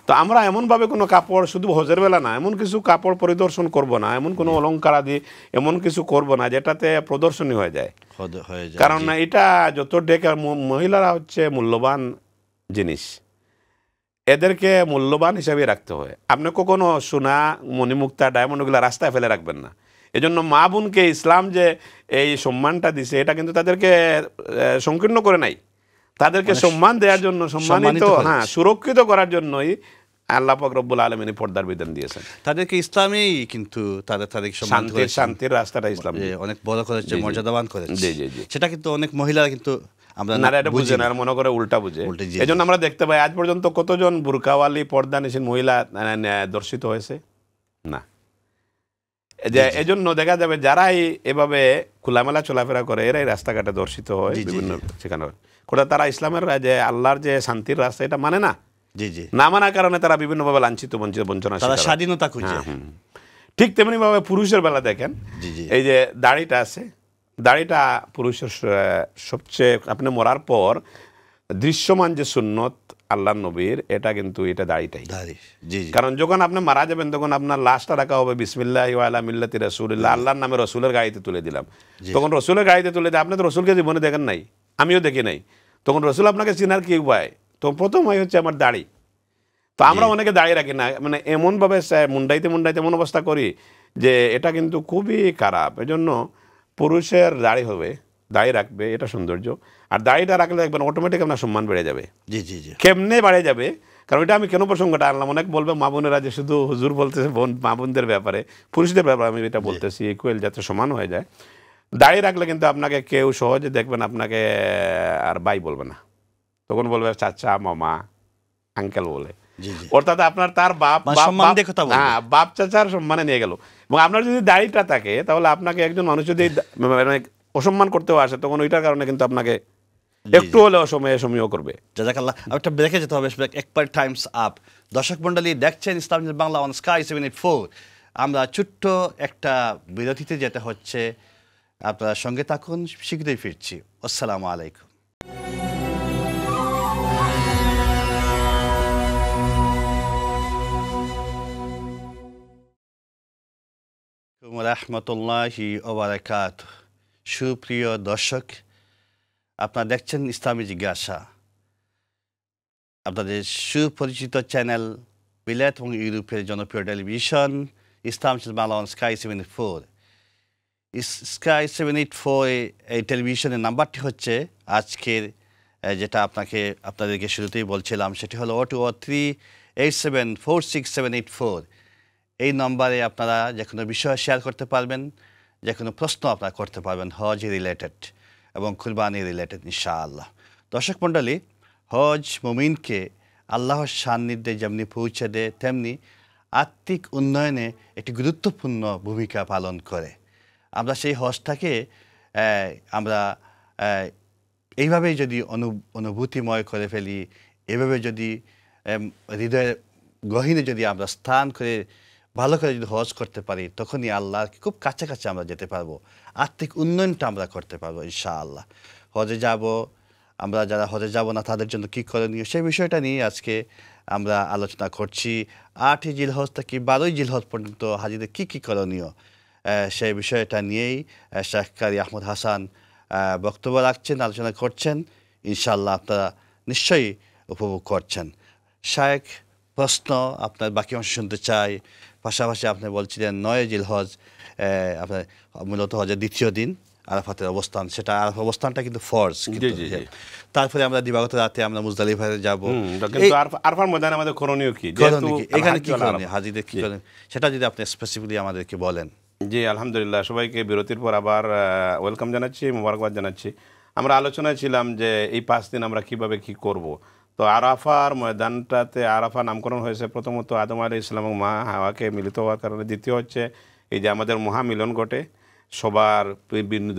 তো আমরা এমনভাবে কোনো কাপড়, শুধু হজের বেলা না, এমন কিছু কাপড় পরিদর্শন করব না, এমন কোনো অলঙ্কার আদি এমন কিছু করব না যেটাতে প্রদর্শনী হয়ে যায়। কারণ এটা যত ডেকে, মহিলারা হচ্ছে মূল্যবান জিনিস, এদেরকে মূল্যবান হিসাবে রাখতে হয়। আপনি কখনো সোনা, মণিমুক্তা, ডায়মন্ড ওগুলো রাস্তায় ফেলে রাখবেন না। এজন্য মা বোনকে ইসলাম যে এই সম্মানটা দিছে, এটা কিন্তু তাদেরকে সংকীর্ণ করে নাই, তাদেরকে সম্মান দেওয়ার জন্য, সম্মানিত, হ্যাঁ সুরক্ষিত করার জন্যই আল্লাহ পাক রব্বুল আলামিন পর্দার বিধান দিয়েছেন। তাদেরকে ইসলামই কিন্তু শান্তির রাস্তাটা ইসলাম অনেক বড় করেছে, মর্যাদাবান করেছে। সেটা কিন্তু অনেক মহিলারা কিন্তু আমরা বুঝে না, মনে করে উল্টা বুঝে। এই জন্য আমরা দেখতে পাই আজ পর্যন্ত কতজন বুরকাওয়ালি পর্দানিসীন মহিলা দর্শিত হয়েছে না। এই জন্য দেখা যাবে যারাই এভাবে খোলামেলা চলাফেরা করে এরাই রাস্তাঘাটে দর্শিত হয় বিভিন্ন সেখানে। তারা ইসলামের যে আল্লাহর যে শান্তির রাস্তা এটা মানে না, না মানার কারণে তারা বিভিন্নভাবে লাঞ্ছিত, বঞ্চনা, স্বাধীনতা খুঁজে। ঠিক তেমনি ভাবে পুরুষের বেলা দেখেন, এই যে দাড়িটা আছে, দাড়িটা পুরুষের সবচেয়ে, আপনি মরার পর দৃশ্যমান যে সুন্নত আল্লাহ নবীর, এটা কিন্তু এটা দাড়িটাই। কারণ যখন আপনি মারা যাবেন তখন আপনার লাশটা রাখা হবে বিসমিল্লাহি ওয়া আলা মিল্লাতি রাসূলিল্লাহ, আল্লাহর নামে রসুলের গাড়িতে তুলে দিলাম। তখন রসুলের গাড়িতে তুলে দিয়ে, আপনি তো রসুলকে জীবনে দেখেন নাই, আমিও দেখি নাই, তখন রসুল আপনাকে চিনার কি উপায়? তো প্রথম হয় হচ্ছে আমার দাড়ি। তো আমরা অনেকে দাড়ি রাখি না, মানে এমনভাবে মুন্ডাইতে এমন অবস্থা করি যে এটা কিন্তু খুবই খারাপ। এজন্য পুরুষের দাড়ি হবে, দাড়ি রাখবে, এটা সৌন্দর্য। আর দাড়িটা রাখলে দেখবেন অটোমেটিক আপনার সম্মান বেড়ে যাবে। কেমনে বেড়ে যাবে? কারণ এটা আমি কেন প্রসঙ্গটা আনলাম, অনেক বলবে মা বোনেরা যে শুধু হুজুর বলতেছে মা বোনদের ব্যাপারে, পুরুষদের ব্যাপারে আমি এটা বলতেছি, ইকুয়াল যাতে সমান হয়ে যায়। দাড়ি রাখলে কিন্তু আপনাকে কেউ সহজে দেখবেন আপনাকে আর ভাই বলবে না, তখন বলবে চাচা, মামা, আঙ্কেল বলে। অর্থাৎ আপনার তার বাপ চাচার সম্মানে নিয়ে গেল। এবং আপনার যদি দাড়িটা থাকে তাহলে আপনাকে একজন মানুষ যদি অসম্মান করতেও আসে তখন ওইটার কারণে কিন্তু আপনাকে একটু হলে অসমীয় করবে। জাযাকাল্লাহ। একটা ব্রেকে যেতে হবে, একবার টাইমস আপ। দর্শক মণ্ডলী দেখছেন ইসলাম বাংলা অন স্কাই 784। আমরা ছোট্ট একটা বিরতিতে যেটা হচ্ছে, আপনারা সঙ্গে থাকুন, শীঘ্রই ফিরছি। আসসালামু আলাইকুম। রাহমাতুল্লাহি ওয়া বারাকাতুহু। সুপ্রিয় দর্শক, আপনারা দেখছেন ইসলামী জিজ্ঞাসা, আপনাদের সুপরিচিত চ্যানেল বিলাত এবং ইউরোপের জনপ্রিয় television Islam Bangla on sky 74। Sky 74 এই টেলিভিশনের নাম্বারটি হচ্ছে আজকের যেটা আপনাদেরকে শুরুতেই বলছিলাম, সেটি হলো 0238746784। এই নম্বরে আপনারা যে কোনো বিষয় শেয়ার করতে পারবেন, যে কোনো প্রশ্ন আপনারা করতে পারবেন হজ রিলেটেড এবং কুরবানি রিলেটেড ইনশাআল্লাহ। দর্শক মণ্ডলী, হজ মুমিনকে আল্লাহর সান্নিধ্যে যেমনি পৌঁছে দেয়, তেমনি আত্মিক উন্নয়নে একটি গুরুত্বপূর্ণ ভূমিকা পালন করে। আমরা সেই হজটাকে আমরা এইভাবেই যদি অনুভূতিময় করে ফেলি, এভাবে যদি হৃদয়ের গহীনে যদি আমরা স্থান করে ভালো করে যদি হজ করতে পারি, তখনই আল্লাহর খুব কাছাকাছি আমরা যেতে পারবো, আত্মিক উন্নয়নটা আমরা করতে পারবো ইনশাআল্লাহ। হজে যাব, আমরা যারা হজে যাব না তাদের জন্য কী করণীয়, সেই বিষয়টা নিয়ে আজকে আমরা আলোচনা করছি। 8ই জিলহজ থেকে 12ই জিলহজ পর্যন্ত হাজিদের কী কী করণীয়, সেই বিষয়টা নিয়েই শেখ কারি আহমদ হাসান বক্তব্য রাখছেন, আলোচনা করছেন। ইনশাআল্লাহ আপনারা নিশ্চয়ই উপভোগ করছেন। শেখ, প্রশ্ন আপনার বাকি অংশ শুনতে চাই। পাশাপাশি আপনি বলছিলেন 9 জিলহজ আপনার মূলত হজের দ্বিতীয় দিন আরাফাতের অবস্থান, সেটা আরাফা অবস্থানটা কিন্তু ফরজ। তারপরে আমরা দিবাগত রাতে আমরা মুজদালিফায় যাব। আরাফার ময়দানে আমাদের করণীয় কি, এখানে কি করণীয়, হাজিদের কি করণীয়, সেটা যদি আপনি স্পেসিফিকলি আমাদেরকে বলেন। জি, আলহামদুলিল্লাহ, সবাইকে বিরতির পর আবার ওয়েলকাম জানাচ্ছি, মোবারকবাদ জানাচ্ছি। আমরা আলোচনায় ছিলাম যে এই 5 দিন আমরা কিভাবে কি করব। তো আরাফার ময়দানটাতে আরাফা নামকরণ হয়েছে প্রথমত আদম আলাইহিস সালাম এবং মা হাওয়াকে মিলিত হওয়ার কারণে। দ্বিতীয় হচ্ছে এই যে আমাদের মহামিলন ঘটে, সবার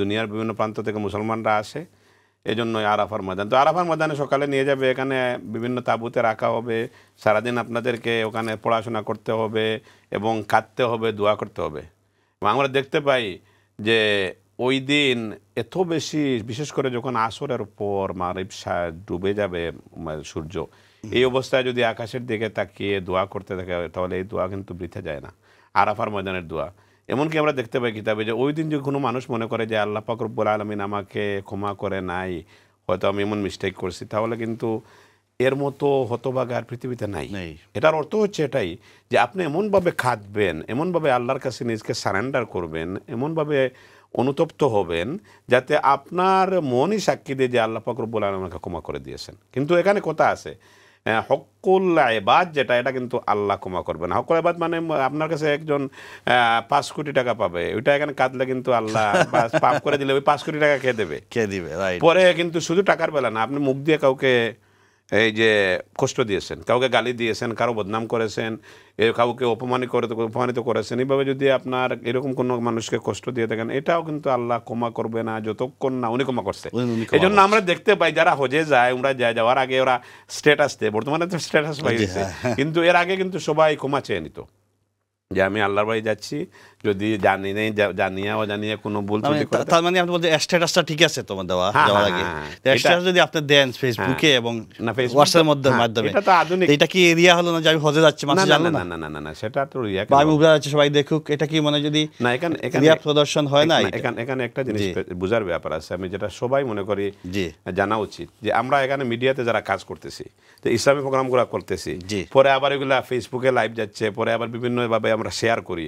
দুনিয়ার বিভিন্ন প্রান্ত থেকে মুসলমানরা আসে, এই জন্যই আরাফার ময়দান। তো আরাফার ময়দানে সকালে নিয়ে যাবে, এখানে বিভিন্ন তাঁবুতে রাখা হবে, সারাদিন আপনাদেরকে ওখানে পড়াশোনা করতে হবে এবং কাঁদতে হবে, দোয়া করতে হবে। আমরা দেখতে পাই যে ওই দিন এত বেশি, বিশেষ করে যখন আসরের পর মাগরিব ডুবে যাবে সূর্য, এই অবস্থায় যদি আকাশের দিকে তাকিয়ে দোয়া করতে থাকে, তাহলে এই দোয়া কিন্তু বৃথা যায় না, আরাফার ময়দানের দোয়া। এমনকি আমরা দেখতে পাই কিতাবে যে ওই দিন যদি কোনো মানুষ মনে করে যে আল্লাহ পাক রব্বুল আলামিন আমাকে ক্ষমা করে নাই, হয়তো আমি এমন মিস্টেক করছি, তাহলে কিন্তু এর মতো হতভাগা আর পৃথিবীতে নাই। এটার অর্থ হচ্ছে এটাই যে আপনি এমনভাবে খাটবেন, এমনভাবে আল্লাহর কাছে নিজকে সারেন্ডার করবেন, এমনভাবে অনুতপ্ত হবেন যাতে আপনার মনই সাক্ষী দিয়ে যে আল্লাহ পাক রব্বুল আলামিন আমাকে ক্ষমা করে দিয়েছেন। কিন্তু এখানে কথা আছে, হকুল ইবাদ যেটা, এটা কিন্তু আল্লাহ ক্ষমা করবে না। হকুল ইবাদ মানে আপনার কাছে একজন 5 কোটি টাকা পাবে, ওইটা এখানে কাঁদলে কিন্তু আল্লাহ পাপ করে দিলে ওই 5 কোটি টাকা কে দেবে? পরে কিন্তু শুধু টাকার বেলা না, আপনি মুখ দিয়ে কাউকে এই যে কষ্ট দিয়েছেন, কাউকে গালি দিয়েছেন, কারো বদনাম করেছেন, কাউকে অপমানিত করেছেন, এইভাবে যদি আপনার এরকম কোনো মানুষকে কষ্ট দিয়ে থাকেন, এটাও কিন্তু আল্লাহ ক্ষমা করবে না যতক্ষণ না উনি ক্ষমা করছে। এই জন্য আমরা দেখতে পাই যারা হজে যায়, উমরা যায়, যাওয়ার আগে ওরা স্ট্যাটাস দেয়, বর্তমানে তো স্ট্যাটাস পাই দিচ্ছে, কিন্তু এর আগে কিন্তু সবাই ক্ষমা চেয়ে নিত যে আমি আল্লাহর বাড়ি যাচ্ছি, যদি জানিয়ে কোনো ভুল ত্রুটি করে। তার মানে আপনি বলতে স্ট্যাটাসটা ঠিক আছে তোমার দেওয়া যাওয়ার আগে, স্ট্যাটাস যদি আপনি দেন ফেসবুকে এবং হোয়াটসঅ্যাপের মাধ্যমে, এটা তো আধুনিক। এটা কি এরিয়া হলো না যে আমি হজে যাচ্ছি, মানুষ জানলো না? না না না না, সেটা তো রিয়া আমি উবরা যাচ্ছি সবাই দেখুক, এটা কি মানে যদি না এখানে রিয়া প্রদর্শন হয় না? এখানে একটা জিনিস বুঝার ব্যাপার আছে, আমি যেটা সবাই মনে করি জানা উচিত, যে আমরা এখানে মিডিয়াতে যারা কাজ করতেছি, তো ইসলামী প্রোগ্রামগুলো করতেছি, পরে আবার এগুলা ফেসবুকে লাইভ যাচ্ছে, পরে আবার বিভিন্নভাবে আমরা শেয়ার করি,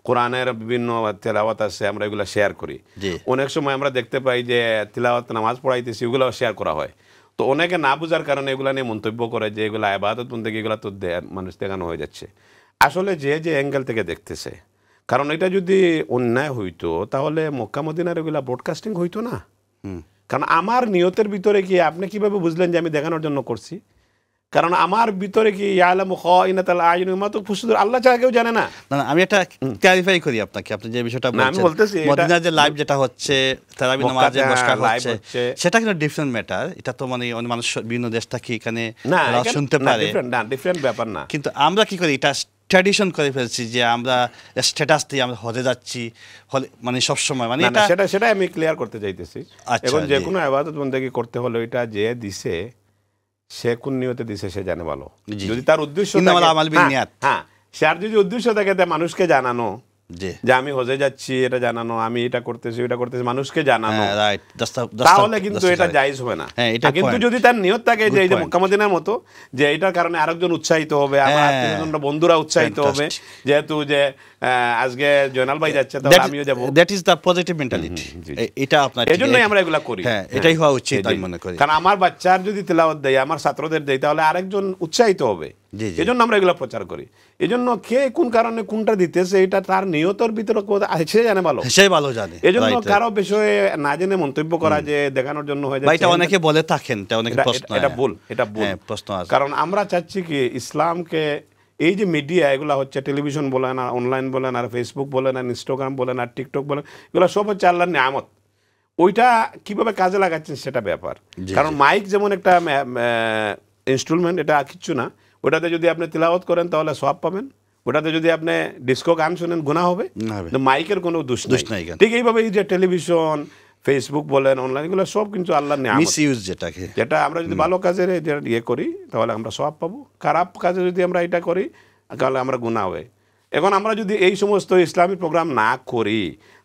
কোরআনের বিভিন্ন তেলাওয়াত আছে, আমরা এগুলো শেয়ার করি। অনেক সময় আমরা দেখতে পাই যে তিলাওয়াত নামাজ পড়াইতেছি, ওগুলো শেয়ার করা হয়। তো অনেকে না বুঝার কারণে এগুলো নিয়ে মন্তব্য করে যে এগুলো ইবাদত বন্দেগী, এগুলো তো মানুষ দেখানো হয়ে যাচ্ছে। আসলে যে অ্যাঙ্গেল থেকে দেখতেছে, কারণ এটা যদি অন্যায় হইতো তাহলে মক্কা মদিনার এগুলা ব্রডকাস্টিং হইতো না। কারণ আমার নিয়তের ভিতরে কি, আপনি কিভাবে বুঝলেন যে আমি দেখানোর জন্য করছি? কারণ আমার ভিতরে কি আল্লাহ ছাড়া কেউ জানে না। আমি এটা ক্লারিফাই করি আপনাকে, আপনি যে বিষয়টা বলতেছি, মদিনার যে লাইভ যেটা হচ্ছে, তারাবি নামাজে মশকার হচ্ছে, সেটা কিন্তু ডিফারেন্ট ম্যাটার। এটা তো মানে মানুষ বিভিন্ন দেশ থেকে এখানে শুনতে পারে, ডিফারেন্ট ব্যাপার না। কিন্তু আমরা কি করি, এটা ট্র্যাডিশন করে ফেলছি যে আমরা স্ট্যাটাস দিয়ে আমরা হজে যাচ্ছি, হলে মানে সবসময় মানে না, না, এটা সেটাই আমি ক্লিয়ার করতে চাইতেছি। আচ্ছা, এখন যে জি। কোনো ইবাদত বন্দেগী করতে হলে ওইটা যে দিছে সে কোন নিয়তে দিছে সে জানে ভালো। জি, যদি জি। তার উদ্দেশ্য ইন্নামাল থাকে, আমাল হ্যাঁ, বিন্নিয়াত। হ্যাঁ, তার যদি উদ্দেশ্য থাকে তা মানুষকে জানানো জি, যে আমি হজে যাচ্ছি এটা জানানো, আমি এটা করতেছি ওটা করতেছি মানুষকে জানানো, হ্যাঁ, রাইট, তাহলে কিন্তু এটা জায়েজ হবে না। হ্যাঁ, এটা কিন্তু point। যদি তার নিয়ত থাকে যে Good এই যে point। মক্কা মদিনার মতো যে এটার কারণে আরেকজন উৎসাহিত হবে, আমার হ্যাঁ। আত্মীয়স্বজনরা বন্ধুরা উৎসাহিত হবে, Fantastic। যেহেতু যে আজকে জয়নাল ভাই যাচ্ছে তাহলে আমিও যাব, that is the positive mentality. জি। এটা আপনার এই জন্যই আমরা এগুলা করি। হ্যাঁ, এটাই হওয়া উচিত জি, আমি জি। মনে করি। কারণ আমার বাচ্চার যদি তেলাওয়াত দেয়, আমার ছাত্রদের দেয়, তাহলে আরেকজন উৎসাহিত হবে। জি, জি। এই জন্য আমরা এগুলো প্রচার করি। এই জন্য কে কোন কারণে কোনটা দিতেছে এটা তার নিয়তর ভিতরে সে জানে ভালো। সে ভালো জানে। এই জন্য Right, কারো বিষয়ে না জেনে মন্তব্য করা যে দেখানোর জন্য হয়ে বা এটা যাচ্ছে, অনেকে বলে থাকেন, এটা অনেকে প্রশ্ন, এটা ভুল, এটা ভুল। হ্যাঁ, প্রশ্ন আছে। কারণ আমরা চাচ্ছি কি ইসলামকে, এই যে মিডিয়া এগুলা হচ্ছে টেলিভিশন বলেন আর অনলাইন বলেন আর ফেসবুক বলেন আর ইনস্টাগ্রাম বলেন আর টিকটক বলেন, এগুলো সব হচ্ছে আল্লাহর নিয়ামত। ওইটা কিভাবে কাজে লাগাচ্ছেন সেটা ব্যাপার। জি, কারণ মাইক যেমন একটা ইনস্ট্রুমেন্ট, এটা কিচ্ছু না। ওটাতে যদি আপনি তিলাওয়াত করেন তাহলে সওয়াব পাবেন, ওটাতে যদি আপনি ডিস্কো গান শুনেন গুনাহ হবে। না হবে। তো মাইকের কোনো দোষ দোষ নাই নাই। কেন? ঠিক এইভাবে এই যে টেলিভিশন, ফেসবুক বলেন, অনলাইন, এগুলো সব কিন্তু আল্লাহর নিয়ামত। মিসইউজ যেটাকে। যেটা আমরা যদি ভালো কাজের ইয়ে করি তাহলে আমরা সওয়াব পাবো, খারাপ কাজে যদি আমরা এটা করি তাহলে আমরা গুনাহ হবে। এখন আমরা যদি এই সমস্ত ইসলামী প্রোগ্রাম না করি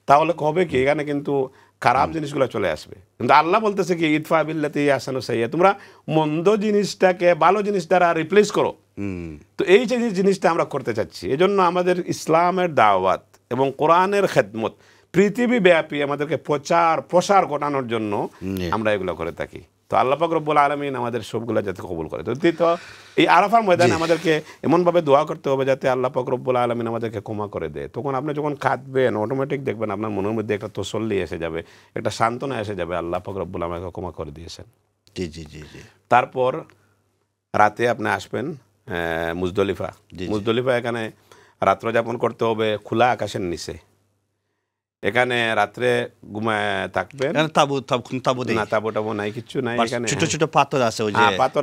তাহলে হবে কি, এখানে কিন্তু খারাপ জিনিসগুলো চলে আসবে। কিন্তু আল্লাহ বলতেছে কি ইদফা বিল্লাতি আহসানু সাইয়্যা, তোমরা মন্দ জিনিসটাকে ভালো জিনিস দ্বারা রিপ্লেস করো। তো এই যে জিনিসটা আমরা করতে চাচ্ছি, এজন্য আমাদের ইসলামের দাওয়াত এবং কোরআনের খেদমত পৃথিবীব্যাপী আমাদেরকে প্রসার ঘটানোর জন্য আমরা এগুলো করে থাকি। তো আল্লাহ পাক রব্বুল আলামিন আমাদের সবগুলো যাতে কবুল করে। তো এই আরাফার ময়দানে আমাদেরকে এমনভাবে দোয়া করতে হবে যাতে আল্লাহ পাক রব্বুল আলামিন আমাদেরকে ক্ষমা করে দেয়। তখন আপনি যখন কাঁদবেন অটোমেটিক দেখবেন আপনার মনের মধ্যে একটা তসল্লি এসে যাবে, একটা সান্ত্বনা এসে যাবে, আল্লাহ পাক রব্বুল আমাকে ক্ষমা করে দিয়েছেন। জি, জি, জি, জি। তারপর রাতে আপনি আসবেন মুজদলিফা। মুজদলিফা এখানে রাত্র যাপন করতে হবে খোলা আকাশের নিচে। এখানে রাত্রে ঘুমায় থাকবেন। তাবু দেই না, তাবু টাবু নাই, কিচ্ছু নাই। এখানে ছোট ছোট পাথর আছে, ওই যে পাথর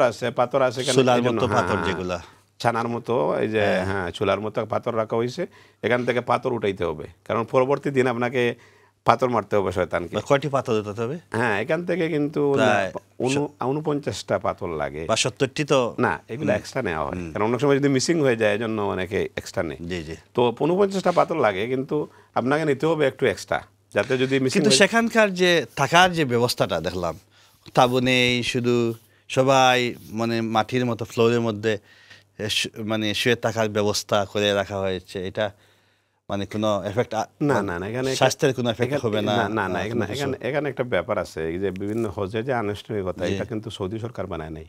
আছে এখানে, চুলার এই জন্য, মতো পাথর হ্যাঁ, যেগুলা ছানার মতো, এই যে হ্যাঁ চুলার মতো পাথর রাখা হয়েছে। এখান থেকে পাথর উঠাইতে হবে, কারণ পরবর্তী দিন আপনাকে পাথর মারতে হবে শয়তানকে। কয়টি পাথর উঠাতে হবে? হ্যাঁ, এখান থেকে কিন্তু 49টা পাথর লাগে বা 70টি তো না, এগুলো এক্সট্রা নেওয়া হয়, কারণ অনেক সময় যদি মিসিং হয়ে যায় এজন্য অনেকে এক্সট্রা নেয়। জি, জি। তো 49টা পাথর লাগে, কিন্তু আপনাকে নিতে হবে একটু এক্সট্রা, যাতে যদি মিসিং। কিন্তু সেখানকার যে থাকার যে ব্যবস্থাটা দেখলাম, তাবু নেই, শুধু সবাই মানে মাটির মতো ফ্লোরের মধ্যে মানে শুয়ে থাকার ব্যবস্থা করে রাখা হয়েছে। এটা মানে কোনো এফেক্ট না, না, এখানে স্বাস্থ্যের কোনো এফেক্ট হবে না? না, না, এখানে একটা ব্যাপার আছে, এই যে বিভিন্ন হজে যে আনুষ্ঠানিকতা, এটা কিন্তু সৌদি সরকার বানায় নাই।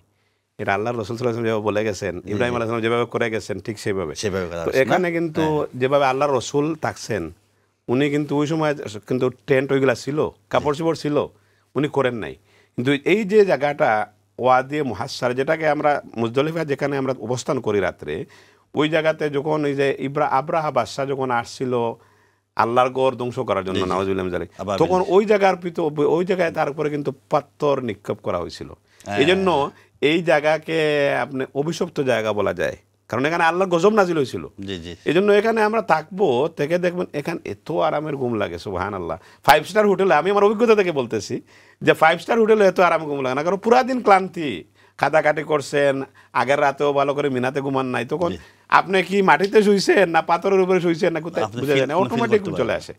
এটা আল্লাহ রাসূল সাল্লাল্লাহু আলাইহি ওয়াসাল্লাম যেভাবে বলে গেছেন, ইব্রাহিম আলাইহিস সালাম যেভাবে করে গেছেন ঠিক সেভাবে। তো এখানে কিন্তু যেভাবে আল্লাহ রসুল থাকছেন, উনি কিন্তু ওই সময় কিন্তু টেন্ট ওইগুলা ছিল, কাপড় চোপড় ছিল, উনি করেন নাই। কিন্তু এই যে জায়গাটা ওয়াদি মুহাসসার, যেটাকে আমরা মুজদলিফা যেখানে আমরা অবস্থান করি রাত্রে, ওই জায়গাতে যখন এই যে আব্রাহা বাদশাহ যখন আসছিল আল্লাহর গড় ধ্বংস করার জন্য, নাউজুবিল্লাহ মিন যালিক, তখন ওই জায়গায় তার উপরে কিন্তু পাথর নিক্ষেপ করা হয়েছিল। এই জন্য এই জায়গাকে আপনি অভিশপ্ত জায়গা বলা যায়, কারণ এখানে আল্লাহর গজব নাজিল হয়েছিল। এই জন্য এখানে আমরা থাকবো, থেকে দেখবেন এখানে এত আরামের ঘুম লাগে, সুবহানাল্লাহ। 5 স্টার হোটেলে, আমি আমার অভিজ্ঞতা থেকে বলতেছি যে 5 স্টার হোটেলে এত আরাম ঘুম লাগে না, কারণ পুরা দিন ক্লান্তি, কাটাকাটি করছেন, আগের রাতেও ভালো করে মিনাতে ঘুমান নাই, তখন আপনি কি মাটিতে শুইছেন না পাথরের উপরে শুইছেন না কোথায় বুঝা যায় না, অটোমেটিক চলে আসে।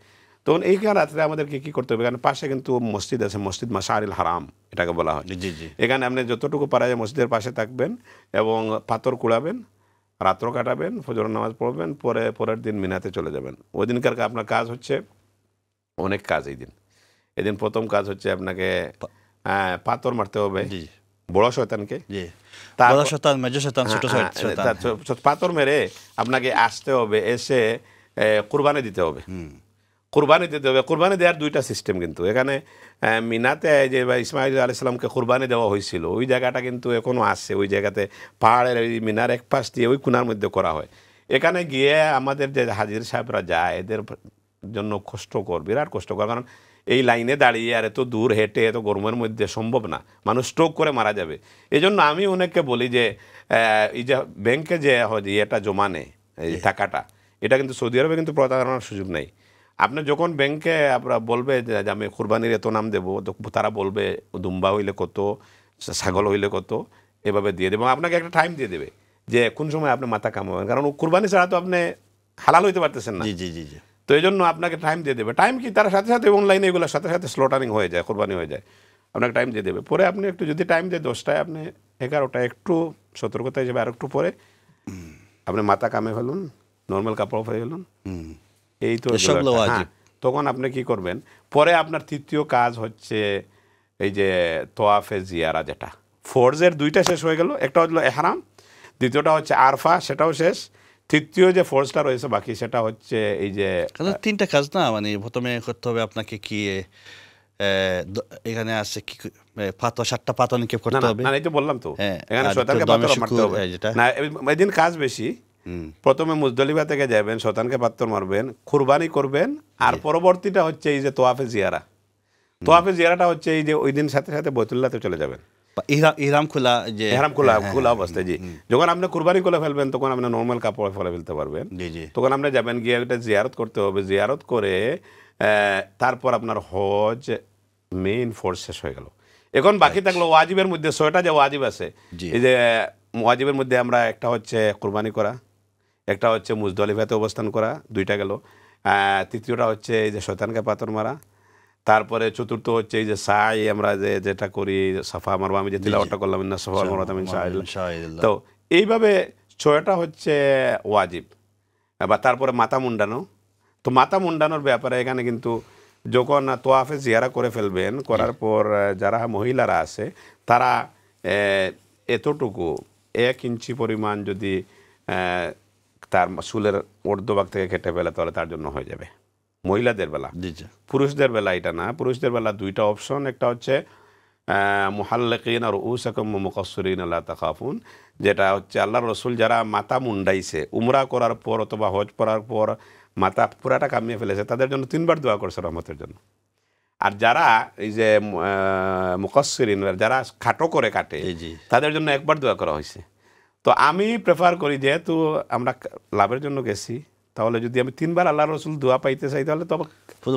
তখন এইখানে রাত্রে আমাদেরকে কি করতে হবে, এখানে পাশে কিন্তু মসজিদ আছে, মসজিদ মাশারিল হারাম এটাকে বলা হয়। এখানে আপনি যতটুকু পারা যায় মসজিদের পাশে থাকবেন এবং পাথর কুড়াবেন, রাত্র কাটাবেন, ফজর নামাজ পড়বেন, পরের দিন মিনাতে চলে যাবেন। ওই দিনকার আপনার কাজ হচ্ছে অনেক কাজ। এদিন প্রথম কাজ হচ্ছে আপনাকে পাথর মারতে হবে বড় শয়তানকে, পাথর মেরে আপনাকে আসতে হবে, এসে কুরবানি দিতে হবে। কুরবানি দেওয়ার 2টা সিস্টেম কিন্তু এখানে। মিনাতে যে ইসমাইল আলাইহিস সালামকে কুরবানি দেওয়া হয়েছিল, ওই জায়গাটা কিন্তু এখনও আছে, ওই জায়গাতে পাহাড়ের ওই মিনার এক পাশ দিয়ে ওই কোনার মধ্যে করা হয়। এখানে গিয়ে আমাদের যে হাজির সাহেবরা যায়, এদের জন্য কষ্টকর, বিরাট কষ্টকর, কারণ এই লাইনে দাঁড়িয়ে আর এত দূর হেঁটে এত গরমের মধ্যে সম্ভব না, মানুষ স্ট্রোক করে মারা যাবে। এই জন্য আমি অনেককে বলি যে এই যে ব্যাংকে যে এটা জমা নেয়, এই টাকাটা, এটা কিন্তু সৌদি আরবে কিন্তু প্রতারণার সুযোগ নেই। আপনি যখন ব্যাংকে আপনারা বলবে যে আমি কুরবানির এত নাম দেবো, তো তারা বলবে দুম্বা হইলে কত, ছাগল হইলে কত, এভাবে দিয়ে দেবে এবং আপনাকে একটা টাইম দিয়ে দেবে যে কোন সময় আপনি মাথা কামাবেন, কারণ কুরবানি ছাড়া তো আপনি হালাল হইতে পারতেছেন না। জি জি জি জি। তো এই জন্য আপনাকে টাইম দিয়ে দেবে। টাইম কি তার সাথে সাথে অনলাইনে এগুলোর সাথে সাথে স্লোটারিং হয়ে যায়, কোরবানি হয়ে যায়, আপনাকে টাইম দিয়ে দেবে। পরে আপনি একটু যদি টাইম দিয়ে 10টায়, আপনি 11টায় একটু সতর্কতা হিসেবে আর একটু পরে আপনি মাথা কামে ফেলুন, নর্মাল কাপড় ফেলে ফেলুন, এই তো এসবগুলো হ্যাঁ। ওয়াজিব। তখন আপনি কি করবেন, পরে আপনার তৃতীয় কাজ হচ্ছে এই যে তোয়াফে জিয়ারা, যেটা ফরজের 2টা শেষ হয়ে গেল, একটা হলো এহরাম, দ্বিতীয়টা হচ্ছে আরফা, সেটাও শেষ, তৃতীয় যে ফরজটা রয়েছে বাকি সেটা হচ্ছে এই যে কারণ 3টা কাজ না, মানে প্রথমে করতে হবে আপনাকে কি এখানে আছে কি পাতা 7টা পাতা নিক্ষেপ না করতে না হবে। না, এই তো বললাম তো, হ্যাঁ, এখানে আর শয়তানকে দমে পাথর মারতে শুকুর, হবে যেটা না, এদিন কাজ বেশি। প্রথমে মুজদলিফা থেকে যাবেন, শয়তানকে পাথর মারবেন, কুরবানি করবেন, আর পরবর্তীটা হচ্ছে এই যে তোয়াফে জিয়ারা। তোয়াফে জিয়ারাটা হচ্ছে এই যে ওই দিন সাথে সাথে বাইতুল্লাহতে চলে যাবেন, ইহরাম খোলা, যে এহরাম খোলা অবস্থায়। জি, যখন আপনি কুরবানি করে ফেলবেন তখন আপনি নর্মাল কাপড় ফেলে ফেলতে পারবেন। জি জি। তখন আপনি যাবেন, গিয়ে একটা জিয়ারত করতে হবে, জিয়ারত করে তারপর আপনার হজ মেইন ফোর্স শেষ হয়ে গেল। এখন বাকি থাকলো ওয়াজিবের মধ্যে 6টা যে ওয়াজিব আছে। জি। এই যে ওয়াজিবের মধ্যে আমরা একটা হচ্ছে কুরবানি করা, একটা হচ্ছে মুজদলিফাতে অবস্থান করা, 2টা গেল, তৃতীয়টা হচ্ছে এই যে শয়তানকে পাথর মারা, তারপরে চতুর্থ হচ্ছে এই যে সাই, আমরা যেটা করি সাফা মারবা, আমি যে তিলাওয়াতটা করলাম ইন্না সাফা মারওয়াতা মিন শাআইরিল্লাহ। তো এইভাবে 6টা হচ্ছে ওয়াজিব। বা তারপরে মাথা মুন্ডানো। তো মাথা মুন্ডানোর ব্যাপারে এখানে কিন্তু যখন তোয়াফে জিয়ারা করে ফেলবেন, করার পর যারা মহিলারা আছে তারা এতটুকু 1 ইঞ্চি পরিমাণ যদি তার চুলের ঊর্ধ্বভাগ থেকে কেটে ফেলে তাহলে তার জন্য হয়ে যাবে, মহিলাদের বেলা। পুরুষদের বেলা এটা না, পুরুষদের বেলা 2টা অপশন, একটা হচ্ছে মুহাল্লিকিন আর রুউসাকুম মুকাসসিরিন লা তাখাফুন, যেটা হচ্ছে আল্লাহর রাসূল যারা মাথা মুন্ডাইছে উমরা করার পর অথবা হজ করার পর মাথা পুরাটা কামিয়ে ফেলেছে, তাদের জন্য 3বার দোয়া করছে রহমতের জন্য। আর যারা এই যে মুকাসসিরিন, যারা খাটো করে কাটে, তাদের জন্য 1বার দোয়া করা হয়েছে। তো আমি প্রেফার করি, যেহেতু আমরা লাভের জন্য গেছি, তাহলে যদি আমি 3বার আল্লাহ রসুল দোয়া পাইতে চাই তাহলে তো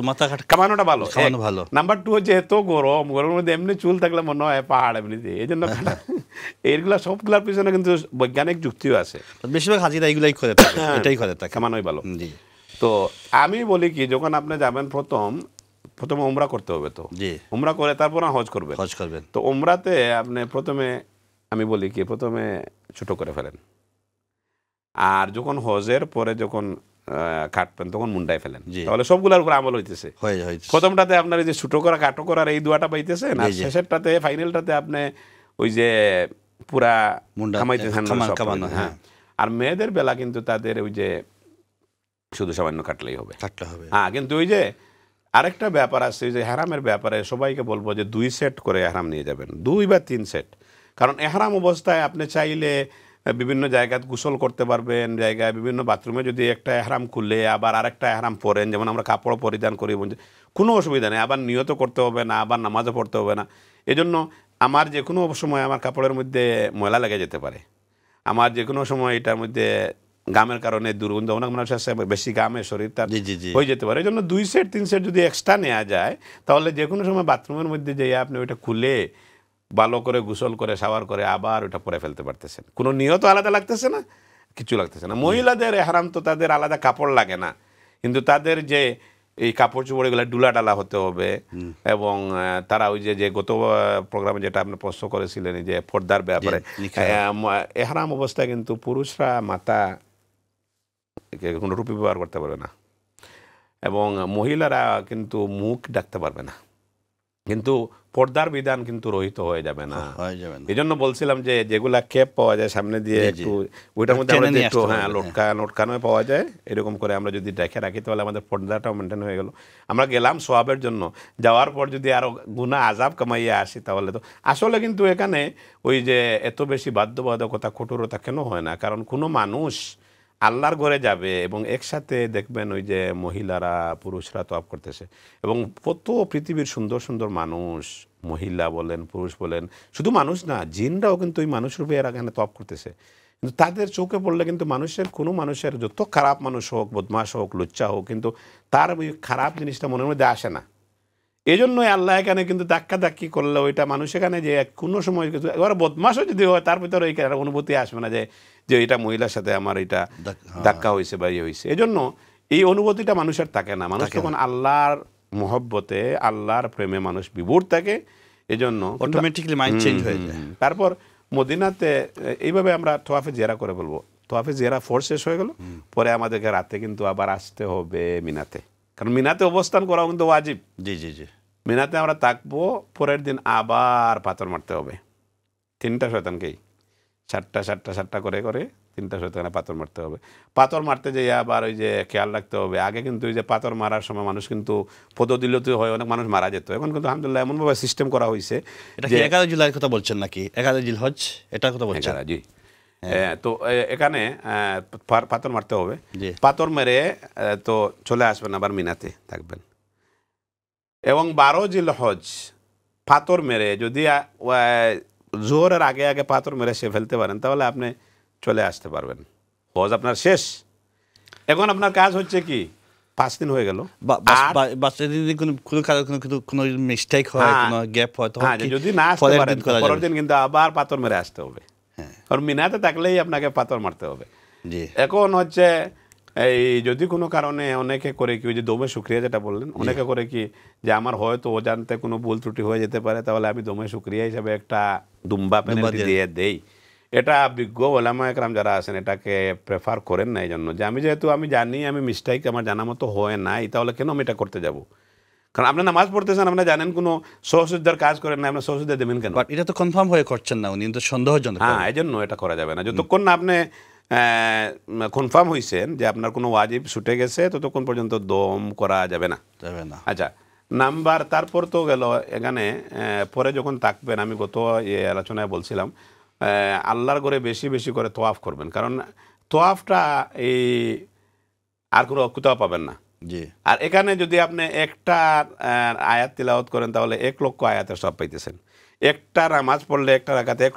মাথা কামানোটা ভালো। ভালো। নাম্বার 2 হচ্ছে এত গরমের মধ্যে এমনি চুল থাকলে মনে হয় পাহাড় এমনিতে, এই জন্য এইগুলা সবগুলার পিছনে কিন্তু বৈজ্ঞানিক যুক্তিও আছে। বেশিরভাগ হাজিরা এইগুলাই করে থাকে, এটাই করে থাকে, কামানোই ভালো। তো আমি বলি কি, যখন আপনি যাবেন প্রথমে উমরা করতে হবে, তো উমরা করে তারপর হজ করবেন। তো উমরাতে আপনি প্রথমে, আমি বলি কি, প্রথমে ছোট করে ফেলেন, আর যখন হজের পরে যখন কাটবেন তখন মুন্ডায় ফেলেন, তাহলে সবগুলোর উপর আমল হইতেছে। প্রথমটাতে আপনার এই যে ছোট করা কাটো করার এই দোয়াটা পাইতেছেন, আর শেষেরটাতে ফাইনালটাতে আপনি ওই যে পুরা খামাইতেছেন। হ্যাঁ, আর মেয়েদের বেলা কিন্তু তাদের ওই যে শুধু সামান্য কাটলেই হবে। হ্যাঁ, কিন্তু ওই যে আরেকটা ব্যাপার আছে, ওই যে এহরামের ব্যাপারে সবাইকে বলবো যে 2 সেট করে এহরাম নিয়ে যাবেন, 2 বা 3 সেট। কারণ এহরাম অবস্থায় আপনি চাইলে বিভিন্ন জায়গায় গোসল করতে পারবেন, জায়গায় বিভিন্ন বাথরুমে যদি একটা এহরাম খুলে আবার আরেকটা এহরাম পরেন, যেমন আমরা কাপড় পরিধান করি, কোনো অসুবিধা নেই, আবার নিয়ত করতে হবে না, আবার নামাজও পড়তে হবে না। এজন্য আমার যে কোনো সময় আমার কাপড়ের মধ্যে ময়লা লেগে যেতে পারে, আমার যে কোনো সময় এটার মধ্যে গামের কারণে দুর্গন্ধ, অনেক মানুষ আছে বেশি গামে শরীর তার হয়ে যেতে পারে। এই জন্য 2 সেট 3 সেট যদি এক্সট্রা নেওয়া যায়, তাহলে যে কোনো সময় বাথরুমের মধ্যে যেয়ে আপনি ওইটা খুলে ভালো করে গোসল করে শাওয়ার করে আবার ওটা পরে ফেলতে পারতেছেন, কোনো নিয়ত আলাদা লাগতেছে না, কিছু লাগতেছে না। মহিলাদের এহরাম তো তাদের আলাদা কাপড় লাগে না, কিন্তু তাদের যে এই কাপড় চোপড় এগুলো ডুলা ডালা হতে হবে, এবং তারা ওই যে গত প্রোগ্রামে যেটা আপনি প্রশ্ন করেছিলেন যে পর্দার ব্যাপারে, এহরাম অবস্থায় কিন্তু পুরুষরা মাথা কোনো রূপে ব্যবহার করতে পারবে না, এবং মহিলারা কিন্তু মুখ ডাকতে পারবে না, কিন্তু পর্দার বিধান কিন্তু রহিত হয়ে যাবে না। এই জন্য বলছিলাম যে যেগুলা ক্যাপ পাওয়া যায় সামনে দিয়ে একটু, ওইটার মধ্যে আমরা একটু লটকানো পাওয়া যায়, এরকম করে আমরা যদি দেখে রাখি তাহলে আমাদের পর্দাটাও মেনটেন হয়ে গেল। আমরা গেলাম সোয়াবের জন্য, যাওয়ার পর যদি আরো গুনাহ আযাব কামাইয়া আসি তাহলে তো আসলে কিন্তু এখানে ওই যে এত বেশি বাধ্যবাধকতা কঠোরতা কেন হয় না, কারণ কোনো মানুষ আল্লাহর ঘরে যাবে এবং একসাথে দেখবেন ওই যে মহিলারা পুরুষরা তওয়াফ করতেছে এবং কত পৃথিবীর সুন্দর সুন্দর মানুষ, মহিলা বলেন পুরুষ বলেন, শুধু মানুষ না জিনরাও কিন্তু ওই মানুষ রূপে এরা এখানে তওয়াফ করতেছে। কিন্তু তাদের চোখে পড়লে কিন্তু কোনো মানুষের যত খারাপ মানুষ হোক, বদমাশ হোক, লুচ্চা হোক, কিন্তু তার ওই খারাপ জিনিসটা মনের মধ্যে আসে না। এই জন্যই আল্লাহ এখানে কিন্তু ধাক্কি করলে ওইটা মানুষ এখানে যে কোনো সময় কিছু এবার বদমাশও যদি হয় তার ভিতরে ওই অনুভূতি আসবে না যে এটা মহিলার সাথে আমার এটা ধাক্কা হয়েছে বা ইয়ে হয়েছে। এই জন্য এই অনুভূতিটা মানুষের থাকে না। মানুষ তখন আল্লাহর মহব্বতে, আল্লাহর প্রেমে মানুষ বিভোর থাকে। এই জন্য অটোমেটিক্যালি মাইন্ড চেঞ্জ হয়ে যায়। তারপর মদিনাতে এইভাবে আমরা তোয়াফে জিয়ারা করে বলবো। তোয়াফে জিয়ারা ফোর্স শেষ হয়ে গেল, পরে আমাদেরকে রাতে কিন্তু আবার আসতে হবে মিনাতে, কারণ মিনাতে অবস্থান করাও কিন্তু ওয়াজিব। জি জি জি। মিনাতে আমরা থাকবো, পরের দিন আবার পাথর মারতে হবে 3টা শয়তানকেই, 7টা করে করে 3টা শয়তানে পাথর মারতে হবে। পাথর মারতে যেয়ে আবার ওই যে খেয়াল রাখতে হবে, আগে কিন্তু ওই যে পাথর মারার সময় মানুষ কিন্তু পদদিলত হয়, অনেক মানুষ মারা যেত। এখন কিন্তু আলহামদুলিল্লাহ এমনভাবে সিস্টেম করা হয়েছে। এটা কি 11 জুলাইয়ের কথা বলছেন নাকি? 11 জিলহজ এটার কথা বলছেন? জি। তো এখানে পাথর মারতে হবে, জি। পাথর মেরে তো চলে আসবেন, আবার মিনাতে থাকবেন। এবং 12 জিলহজ পাথর মেরে যদি জোহরের আগে আগে পাথর মেরে সে ফেলতে পারেন, তাহলে আপনি চলে আসতে পারবেন, হজ আপনার শেষ। এখন আপনার কাজ হচ্ছে কি, 5 দিন হয়ে গেল, কোনো মিস্টেক হয়, কোনো গ্যাপ হয়, যদি না আসতে পারেন পরের দিন কিন্তু আবার পাথর মেরে আসতে হবে। কারণ মিনাতে থাকলেই আপনাকে পাথর মারতে হবে। এখন হচ্ছে এই যদি কোনো কারণে অনেকে করে কি, ওই যে দমে শুক্রিয়া যেটা বললেন, অনেকে করে কি যে আমার হয়তো অজান্তে কোনো ভুল ত্রুটি হয়ে যেতে পারে, তাহলে আমি দমে শুক্রিয়া হিসাবে একটা দুম্বা পেনাল্টি দিয়ে দেই। এটা বিজ্ঞ ওলামা একরাম যারা আছেন এটাকে প্রেফার করেন না, এই জন্য যে যেহেতু আমি জানি আমি মিস্টেক আমার জানা মতো হয় নাই, তাহলে কেন আমি এটা করতে যাব? কারণ আপনি নামাজ পড়তেছেন, আপনারা জানেন কোনো সহসুদ্ধার কাজ করেন না, আপনার সহসুদ্ধা দেবেন কেন? এটা তো কনফার্ম হয়ে করছেন না, উনি তো সন্দেহজনক। হ্যাঁ, এই জন্য এটা করা যাবে না। যতক্ষণ না আপনি কনফার্ম হয়েছেন যে আপনার কোনো ওয়াজিব ছুটে গেছে, ততক্ষণ পর্যন্ত দম করা যাবে না। আচ্ছা, নাম্বার তারপর তো গেল এখানে। পরে যখন থাকবেন, আমি গত আলোচনায় বলছিলাম আল্লাহর ঘরে বেশি বেশি করে তোয়াফ করবেন, কারণ তোয়াফটা এই আর কোনো কোথাও পাবেন না। আর এখানে যদি আপনি একটা আয়াত তিলাওয়াত করেন, তাহলে 1 লক্ষ আয়াতের সব পাইতেছেন। একটা নামাজ পড়লে একটা রাকাতে 1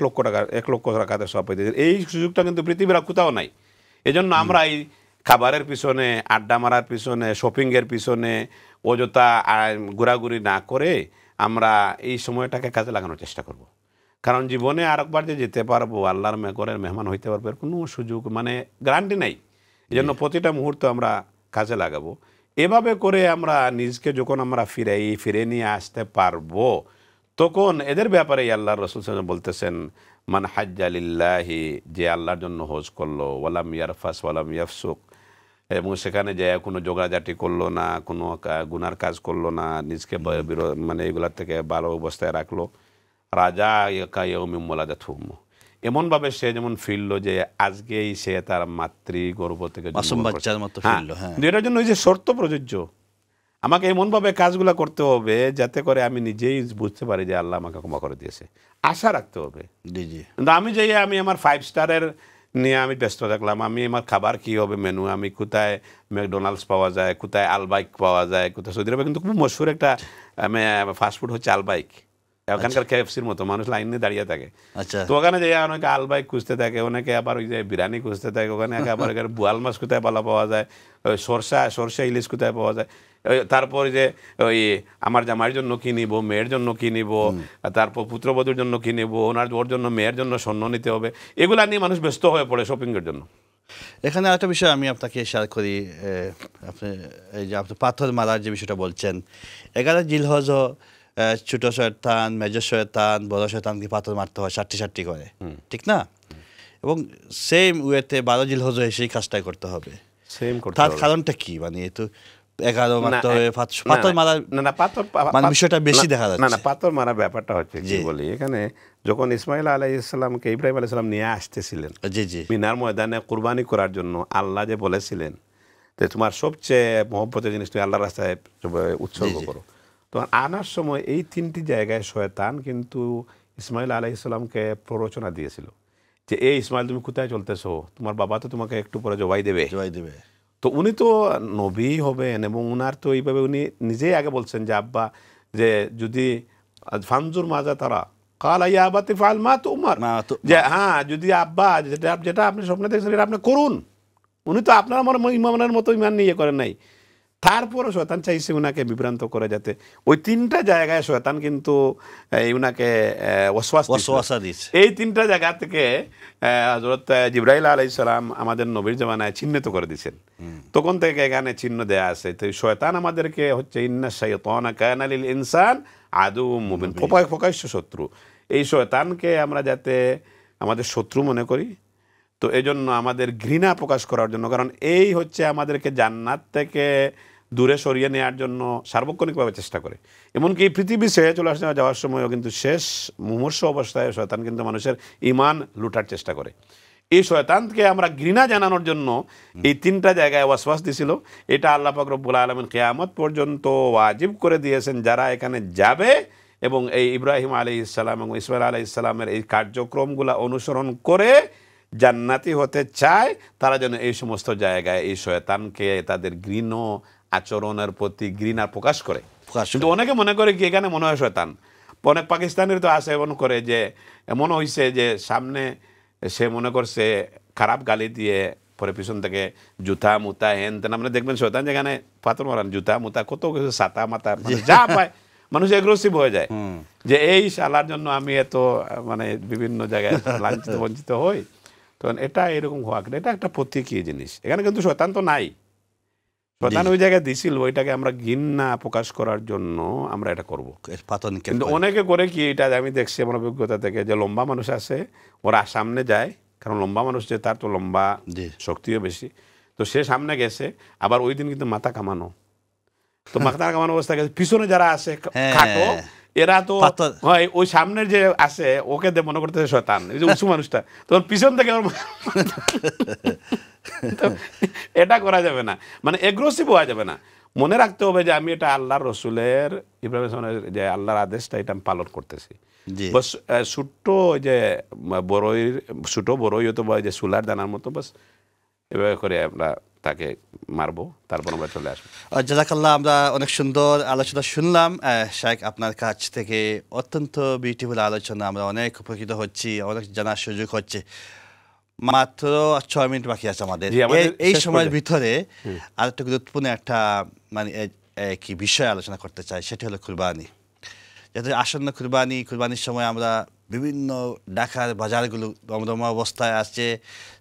লক্ষ রাকাতের সব পাইতেছেন। এই সুযোগটা কিন্তু পৃথিবীর কোথাও নাই। এই জন্য আমরা এই খাবারের পিছনে, আড্ডা মারার পিছনে, শপিংয়ের পিছনে অযথা ঘোরাঘুরি না করে আমরা এই সময়টাকে কাজে লাগানোর চেষ্টা করব। কারণ জীবনে আরেকবার যে যেতে পারবো, আল্লাহর ঘরের মেহমান হইতে পারবো, এর কোনো সুযোগ গ্যারান্টি নাই। এই জন্য প্রতিটা মুহূর্ত আমরা কাজে লাগাবো। এভাবে করে আমরা নিজকে যখন আমরা ফিরে নিয়ে আসতে পারবো, তখন এদের ব্যাপারে আল্লাহর রাসূল সাল্লাল্লাহু আলাইহি ওয়াসাল্লাম বলতেছেন, মান হাজ্জা লিল্লাহি, যে আল্লাহর জন্য হজ করলো, ওয়ালাম ইয়ারফাস ওয়ালাম ইয়াফসুক, এবং সেখানে যে কোনো জোগাজাটি করলো না, কোনো গুনার কাজ করলো না, নিজকে এগুলার থেকে ভালো অবস্থায় রাখলো, রাজা ইয়াউমিন ওয়ালাদাতহু উম্মুহু, এমনভাবে সে যেমন ফিরলো যে আজকেই সে তার মাতৃগর্ভ থেকে বাচ্চার মতো ফিরলো। এটার জন্য ওই যে শর্ত প্রযোজ্য, আমাকে এমনভাবে কাজগুলো করতে হবে যাতে করে আমি নিজেই বুঝতে পারি যে আল্লাহ আমাকে ক্ষমা করে দিয়েছে। আশা রাখতে হবে। কিন্তু আমি আমি আমার 5 স্টারের নিয়ে আমি ব্যস্ত থাকলাম, আমি আমার খাবার কী হবে মেনু, আমি কোথায় ম্যাকডোনাল্ডস পাওয়া যায়, কোথায় আলবাইক পাওয়া যায়, কোথায় সৌদি আরবে কিন্তু খুব মশহুর একটা ফাস্টফুড হচ্ছে আলবাইক। ওখানকার KFCর মতো মানুষ লাইনে দাঁড়িয়ে থাকে। তো ওখানে যে অনেকে আলবাইক খুঁজতে থাকে, অনেকে আবার ওই যে বিরিয়ানি খুঁজতে থাকে, ওখানে আবার বোয়াল মাছ কোথায় ভালো পাওয়া যায়, সরষা ইলিশ কোথায় পাওয়া যায়, তারপর যে ওই আমার জামাইয়ের জন্য কী নিব, মেয়ের জন্য কী নিব, তারপর পুত্রবধূর জন্য কী নিব, ওর জন্য মেয়ের জন্য স্বর্ণ নিতে হবে, এগুলা নিয়ে মানুষ ব্যস্ত হয়ে পড়ে শপিংয়ের জন্য। এখানে একটা বিষয় আমি আপনাকে শেয়ার করি, আপনি এই যে আপনি পাথর মারার যে বিষয়টা বলছেন, 11 জিলহজ ছোট শয়তান, মেজর শয়তান, বড় শয়তানকে পাথর মারতে হয় 7টি করে, ঠিক না? এবং সেম ওয়েতে 12 জিলহজ সেই কাজটাই করতে হবে। তার কারণটা কি? তো 11 মারতে হবে, পাথর মারার বিষয়টা বেশি দেখা যাচ্ছে। না, পাথর মারার ব্যাপারটা হচ্ছে কি বলি, এখানে যখন ইসমাইল আলাইহিস সালামকে ইব্রাহিম আলাইহিস সালাম নিয়ে আসতেছিলেন মিনার ময়দানে কুরবানি করার জন্য, আল্লাহ যে বলেছিলেন যে তোমার সবচেয়ে মহব্বতের জিনিস তুমি আল্লাহর রাস্তায় উৎসর্গ করো, তো আনার সময় এই 3টি জায়গায় শয়তান কিন্তু ইসমাইল আলাইহিস সালামকে প্ররোচনা দিয়েছিল। যে এই ইসমাইল তুমি কোথায় চলতেছো, তোমার বাবা তো তোমাকে একটু পরে জবাই দেবে। তো উনি তো নবী হবেন এবং উনার তো এইভাবে উনি নিজেই আগে বলছেন যে আব্বা, যে যদি ফানজুর মাজা তারা কাল আইয়া আবাতি ফাল মা তো উমার, যে হ্যাঁ যদি আব্বা যেটা যেটা আপনি স্বপ্নে দেখছেন এটা আপনি করুন। উনি তো আপনার আমার ইমানের মতো ইমান নিয়ে করেন নাই। তারপরে শয়তান চাইছে উনাকে বিভ্রান্ত করে, যাতে ওই 3টা জায়গায় শয়তান কিন্তু উনাকে ওয়াসওয়াসা দিয়েছে। এই 3টা জায়গা থেকে হযরত জিবরাইল আলাইহিস সালাম আমাদের নবীর জামানায় চিহ্নিত করে দিয়েছেন। তখন থেকে এখানে চিহ্ন দেয়া আছে। তো শয়তান আমাদেরকে হচ্ছে ইন্না শাইতানা কানা লিল ইনসান আদুউম মুবিন, প্রকাশ্য শত্রু। এই শয়তানকে আমরা যাতে আমাদের শত্রু মনে করি, তো এই জন্য আমাদের ঘৃণা প্রকাশ করার জন্য, কারণ এই হচ্ছে আমাদেরকে জান্নাত থেকে দূরে সরিয়ে নেওয়ার জন্য সার্বক্ষণিকভাবে চেষ্টা করে। এমনকি এই পৃথিবী ছেড়ে চলে আসতে যাওয়ার সময়ও কিন্তু শেষ মুমূর্ষু অবস্থায় শয়তান কিন্তু মানুষের ঈমান লুটার চেষ্টা করে। এই শয়তানকে আমরা ঘৃণা জানানোর জন্য এই 3টা জায়গায় ওয়াসওয়াস দিছিল। এটা আল্লাহ পাক রব্বুল আলামিন কিয়ামত পর্যন্ত ওয়াজিব করে দিয়েছেন, যারা এখানে যাবে এবং এই ইব্রাহিম আলাইহিস সালাম এবং ইসমাইল আলাইহিস সালামের এই কার্যক্রমগুলো অনুসরণ করে জান্নাতি হতে চায়, তারা যেন এই সমস্ত জায়গায় এই শয়তানকে তাদের ঘৃণ আচরণের প্রতি ঘৃণা প্রকাশ করে। কিন্তু অনেকে মনে করে কি এখানে মনে হয় শয়তান, অনেক পাকিস্তানের তো আছে এমন করে যে এমন হয়েছে যে সামনে সে মনে করছে খারাপ গালি দিয়ে পরে পিছন থেকে জুতা মুতা হেন তেন, আপনি দেখবেন শয়তান যেখানে পাথর মারান, জুতা মুতা কত কিছু ছাতা মাতা যা পায়, মানুষ এগ্রেসিভ হয়ে যায় যে এই শালার জন্য আমি এত মানে বিভিন্ন জায়গায় লাঞ্ছিত বঞ্চিত হই। তখন এটা এরকম হওয়া, এটা একটা প্রতীকী জিনিস। এখানে কিন্তু শয়তান তো নাই, শয়তান ওই জায়গায় দিছিল, ওইটাকে আমরা ঘৃণা প্রকাশ করার জন্য আমরা এটা করবো। কিন্তু অনেকে করে কি, এটা আমি দেখছি আমার অভিজ্ঞতা থেকে, যে লম্বা মানুষ আছে ওরা সামনে যায়, কারণ লম্বা মানুষ যে তার তো লম্বা শক্তিও বেশি, তো সে সামনে গেছে, আবার ওই দিন কিন্তু মাথা কামানো, তো মাথা কামানো অবস্থা গেছে, পিছনে যারা আছে খাটো এরা তো ওই সামনের যে আছে ওকে মনে করতেছে শয়তান, এই যে উঁচু মানুষটা, তখন পিছন থেকে এটা করা যাবে না, মানে এগ্রেসিভ হওয়া যাবে না। মনে রাখতে হবে যে আমি এটা আল্লাহর রসুলের ইব্রাহিম যে আল্লাহর আদেশটা এটা আমি পালন করতেছি। বাস ছোট্ট যে বড়ই, ছোট বড়ই অথবা যে সুলার দানার মতো, বাস এভাবে করে আমরা তাকে মারবো, তারপর আমরা চলে আসবো। জাযাকাল্লাহ, আমরা অনেক সুন্দর আলোচনা শুনলাম শাইখ আপনার কাছ থেকে, অত্যন্ত বিউটিফুল আলোচনা, আমরা অনেক উপকৃত হচ্ছি, অনেক জানার সুযোগ হচ্ছে। মাত্র 6 মিনিট বাকি আছে আমাদের, এই সময়ের ভিতরে আরেকটা গুরুত্বপূর্ণ একটা মানে কি বিষয় আলোচনা করতে চাই, সেটি হলো কুরবানি। যাতে আসন্ন কুরবানির সময় আমরা বিভিন্ন ঢাকার বাজারগুলো দমদমা অবস্থায় আছে,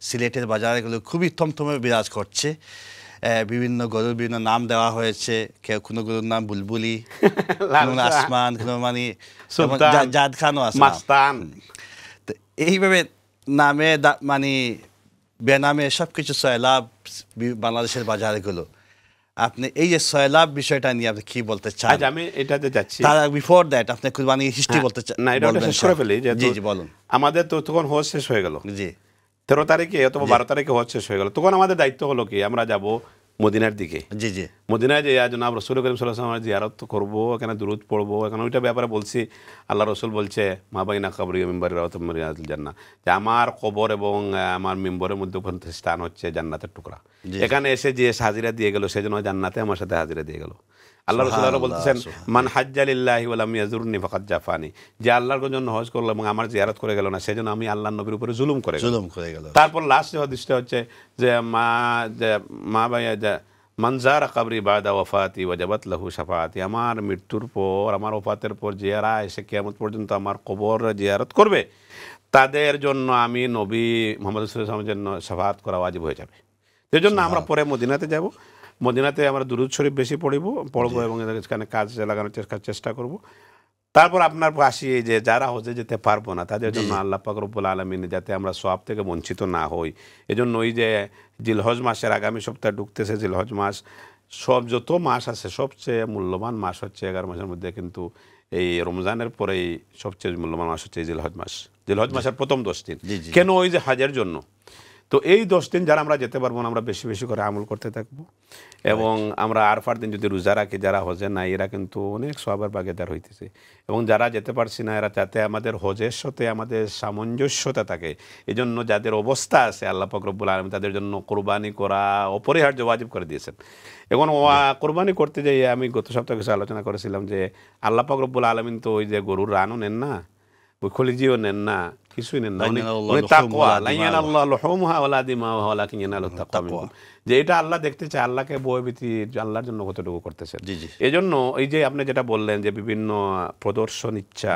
সিলেটের বাজারগুলো খুবই থমথমে বিরাজ করছে। বিভিন্ন গরুর বিভিন্ন নাম দেওয়া হয়েছে, কেউ কোনো গরুর নাম বুলবুলি, কোনো আসমান, কোনো মানে জাদ খানও আছে, তো এইভাবে নামে মানে বেনামে সব কিছু সয়লাভ বাংলাদেশের বাজারগুলো। আপনি এই যে সয়লাভ বিষয়টা নিয়ে আপনি কি বলতে চান? আমি এটাতে যাচ্ছি, তার বিফোর দ্যাট আপনি কুরবানি হিস্ট্রি বলতে চান? না, এটা শেষ করে ফেলি। জি জি বলুন। আমাদের তো তখন হজ শেষ হয়ে গেল, জি 13 তারিখে অথবা 12 তারিখে হজ শেষ হয়ে গেল। তখন আমাদের দায়িত্ব হলো কি, আমরা যাব মদিনার দিকে। জি জি, মদিনায় যে জনাব রাসূল করিম সাল্লাল্লাহু আলাইহি ওয়াসাল্লাম জিয়ারত করবো, এখানে দুরূদ পড়বো। এখন ওইটা ব্যাপারে বলছি, আল্লাহ রসুল বলছে মা বাইনা কবরি ওয়া মিম্বারি রাওযাতুম মিন রিয়াদিল জান্নাহ, যে আমার কবর এবং আমার মিম্বরের মধ্যে স্থান হচ্ছে জান্নাতের টুকরা। এখানে এসে যে হাজিরা দিয়ে গেল, সেজন্য জান্নাতে আমার সাথে হাজিরা দিয়ে গেল। আল্লাহ রাসূল বলতেছেন মান হাজ্জা লিল্লাহি ওয়া লাম ইয়াজুরনি ফাকাদ জাফানি, যে আল্লাহর জন্য হজ করলো এবং আমার জিয়ারত করে গেল না, সেজন্য আমি আল্লাহর নবীর উপরে জুলুম করে গেল। তারপর লাস্ট হাদিসটা হচ্ছে যে মা ভাইয়া মানজারা কবরি বাদা ওয়াফাতি ওয়াজাবাত লাহু শাফাআতি, আমার মৃত্যুর পর, আমার ওফাতের পর যারা এসে কিয়ামত পর্যন্ত আমার কবর জিয়ারত করবে, তাদের জন্য আমি নবী মুহাম্মদ সাল্লাল্লাহু আলাইহি ওয়াসাল্লামের জন্য শাফাআত করা ওয়াজিব হয়ে যাবে। সেই জন্য আমরা পরে মদিনাতে যাব, মদিনাতে আমরা দুরূদ শরীফ বেশি পড়বো এবং এখানে কাজ লাগানোর চেষ্টা করব। তারপর আপনার আসি যে যারা হজে যেতে পারবো না, তাদের জন্য আল্লাহ পাক রব্বুল আলামিন যাতে আমরা সওয়াব থেকে বঞ্চিত না হই, এজন্য ওই যে জিলহজ মাসের আগামী সপ্তাহে ঢুকতেছে জিলহজ মাস, সব যত মাস আছে সবচেয়ে মূল্যবান মাস হচ্ছে 11 মাসের মধ্যে, কিন্তু এই রমজানের পরেই সবচেয়ে মূল্যবান মাস হচ্ছে জিলহজ মাস। জিলহজ মাসের প্রথম 10 দিন। কেন? ওই যে হজের জন্য। তো এই 10 দিন যারা আমরা যেতে পারবো না, আমরা বেশি বেশি করে আমল করতে থাকবো এবং আমরা আরফার দিন যদি রোজা রাখি, যারা হজে নাই এরা কিন্তু অনেক সওয়াবের ভাগীদার হইতেছে। এবং যারা যেতে পারছি না এরা যাতে আমাদের হজের সাথে আমাদের সামঞ্জস্যতা থাকে, এই জন্য যাদের অবস্থা আছে আল্লাহ পাক রব্বুল আলামিন তাদের জন্য কোরবানি করা অপরিহার্য ওয়াজিব করে দিয়েছেন। এখন কোরবানি করতে যাই আমি গত সপ্তাহে কিছু আলোচনা করেছিলাম যে আল্লাহ পাক রব্বুল আলামিন তো ওই যে গরুর রানও নেন না, ওই খলিজিও নেন না, কিছুই নেন না। উনি তাকওয়া, লা ইয়ানাল্লাহু লুহুমুহা ওয়ালা দিমাউহা ওয়ালাকিন ইয়ানালুহু তাকওয়া মিনকুম, যে এটা আল্লাহ দেখতে চায় আল্লাহকে ভয়ভীতি আল্লাহর জন্য কতটুকু করতেছেন। এই জন্য এই যে আপনি যেটা বললেন যে বিভিন্ন প্রদর্শন ইচ্ছা,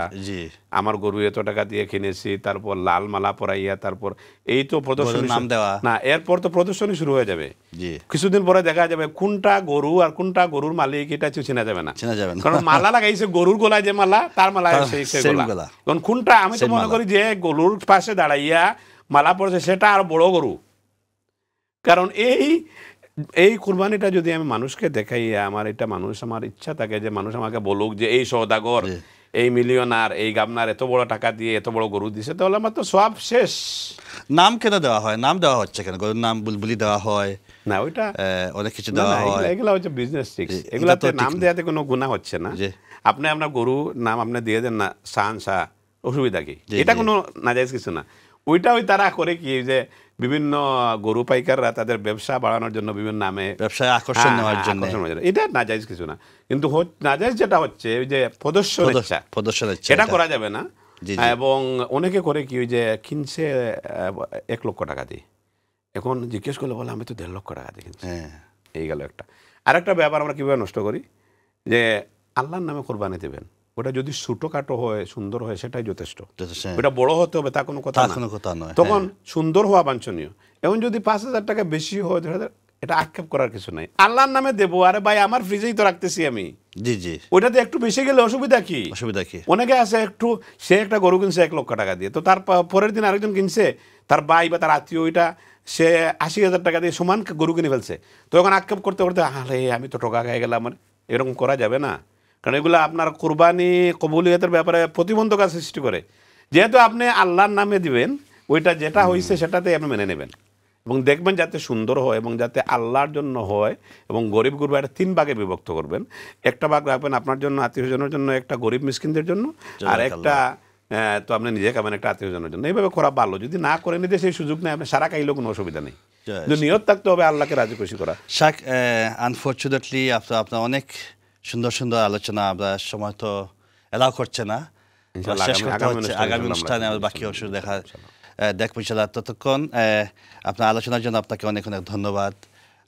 আমার গরু এত টাকা দিয়ে কিনেছি, তারপর লাল মালা পরাইয়া, তারপর এই তো প্রদর্শনী নাম দেওয়া না, এরপর তো প্রদর্শনী শুরু হয়ে যাবে। কিছুদিন পরে দেখা যাবে কোনটা গরু আর কোনটা গরুর মালিক এটা চেনা যাবে না, কারণ মালা লাগাইছে গরুর গলায় যে মালা, তার মালা সেই গলা। কারণ কোনটা, আমি তো মনে করি যে গরুর পাশে দাঁড়াইয়া মালা পড়েছে সেটা আর বড় গরু। কারণ এই কুরবানিটা যদি আমি মানুষকে দেখাই, আমার এটা মানুষ, আমার ইচ্ছা থাকে যে মানুষ আমাকে বলুক যে এই সওদাগর, এই মিলিয়নার, এই গাবনার এত বড় টাকা দিয়ে এত বড় গরু দিছে, তাহলে আমার তো সব শেষ। নাম কেন দেওয়া হয়? নাম দেওয়া হচ্ছে কেন? গরুর নাম বুলবুলি দেওয়া হয় না, ওইটা অনেক কিছু দেওয়া হয়, এগুলা হচ্ছে বিজনেস ট্রিক্স। এগুলাতে নাম দেওয়াতে কোনো গুনাহ হচ্ছে না। আপনি আপনার গরু নাম আপনি দিয়ে দেন না শান শাহ, অসুবিধা কি? এটা কোনো নাজায়েজ কিছু না। ওইটা ওই তারা করে কি যে বিভিন্ন গরু পাইকাররা তাদের ব্যবসা বাড়ানোর জন্য বিভিন্ন নামে ব্যবসায় আকর্ষণ নেওয়ার জন্য, এটা নাজায়েজ কিছু না। কিন্তু নাজায়েজ যেটা হচ্ছে ওই যে প্রদর্শন ইচ্ছা, এটা করা যাবে না। এবং অনেকে করে কি ওই যে কিনছে 1 লক্ষ টাকা দিয়ে, এখন জিজ্ঞেস করলে বলে আমি তো 1.5 লক্ষ টাকা দিয়ে কিনছি। এই গেল একটা। আরেকটা ব্যাপার আমরা কিভাবে নষ্ট করি, যে আল্লাহর নামে কোরবানি দেবেন, ওটা যদি ছোটখাটো হয়, সুন্দর হয়, সেটাই যথেষ্ট। ওটা বড় হতে হবে তা কোনো কথা নয়। তখন সুন্দর হওয়া বাঞ্ছনীয়। এবং যদি 5,000 টাকা বেশি হয়, এটা আক্ষেপ করার কিছু নাই। আল্লাহর নামে দেবো, আরে ভাই আমার ফ্রিজেই তো রাখতেছি আমি, ওইটাতে একটু বেশি গেলে অসুবিধা কি? অনেকে আছে সে একটা গরু কিনছে 1 লক্ষ টাকা দিয়ে, তো তার পরের দিন আরেকজন কিনছে, তার ভাই বা তার আত্মীয়, ওইটা সে 80,000 টাকা দিয়ে সমান গরু কিনে ফেলছে। তো এখন আক্ষেপ করতে করতে আরে আমি তো টোকা খেয়ে গেলাম, এরকম করা যাবে না। কারণ এগুলো আপনার কোরবানি কবুলিয়তের ব্যাপারে প্রতিবন্ধকতা সৃষ্টি করে। যেহেতু আপনি আল্লাহর নামে দিবেন, ওইটা যেটা হয়েছে সেটাতেই আপনি মেনে নেবেন এবং দেখবেন যাতে সুন্দর হয় এবং যাতে আল্লাহর জন্য হয়। এবং গরিব গুরবা এটা 3 ভাগে বিভক্ত করবেন। একটা ভাগ রাখবেন আপনার জন্য, আত্মীয়স্বজনের জন্য, একটা গরিব মিসকিনদের জন্য, আর একটা তো আপনি নিজে খাবেন, একটা আত্মীয়স্বজনের জন্য। এইভাবে করা ভালো। যদি না করে নিতে সেই সুযোগ নেই, আপনি সারা খাইলেও কোনো অসুবিধা নেই, কিন্তু নিয়ত থাকতে হবে আল্লাহকে রাজি খুশি করা। শাক, আনফর্চুনেটলি আপনার অনেক সুন্দর সুন্দর আলোচনা, আমরা সময় তো এলাও করছে না, শেষ করতে হচ্ছে। আগামী অনুষ্ঠানে আমরা বাকি অংশ দেখবো ইনশাআল্লাহ। ততক্ষণ আপনার আলোচনার জন্য আপনাকে অনেক অনেক ধন্যবাদ।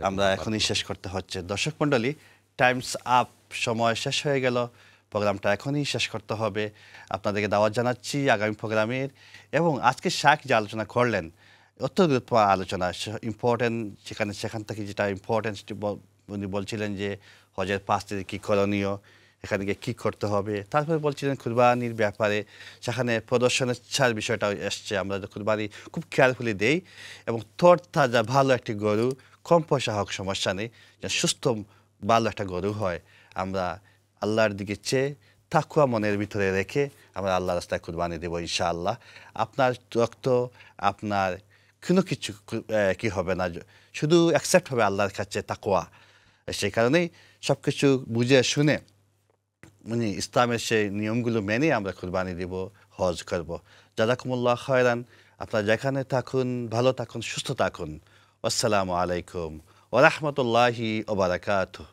আমরা এখনই শেষ করতে হচ্ছে। দর্শক মণ্ডলী, টাইমস আপ, সময় শেষ হয়ে গেল, প্রোগ্রামটা এখনই শেষ করতে হবে। আপনাদেরকে দাওয়াত জানাচ্ছি আগামী প্রোগ্রামের। এবং আজকে শাক যে আলোচনা করলেন, অত্যন্ত গুরুত্বপূর্ণ আলোচনা, ইম্পর্টেন্ট, সেখান থেকে যেটা ইম্পর্টেন্ট উনি বলছিলেন যে হজের 5 দিনে কী করণীয়, এখানে গিয়ে কী করতে হবে। তারপরে বলছিলেন কুরবানির ব্যাপারে, সেখানে প্রদর্শনের ছাড় বিষয়টাও এসছে। আমরা কুরবানি খুব কেয়ারফুলি দেই এবং তাজা ভালো একটি গরু, কম পয়সা হোক সমস্যা নেই, সুস্থ ভালো একটা গরু হয়। আমরা আল্লাহর দিকে চেয়ে তাকওয়া মনের ভিতরে রেখে আমরা আল্লাহর রাস্তায় কুরবানি দেবো ইনশাআল্লাহ। আপনার রক্ত, আপনার কোনো কিছু কি হবে না, শুধু অ্যাকসেপ্ট হবে আল্লাহর কাছে তাকওয়া। সেই কারণেই সব কিছু বুঝে শুনে ইসলামের সেই নিয়মগুলো মেনে আমরা কুরবানি দেব, হজ করব। জাযাকুমুল্লাহ খায়রান। আপনারা যেখানে থাকুন ভালো থাকুন, সুস্থ থাকুন। আসসালামু আলাইকুম ওয়া রাহমাতুল্লাহি ওয়া বারাকাতুহু।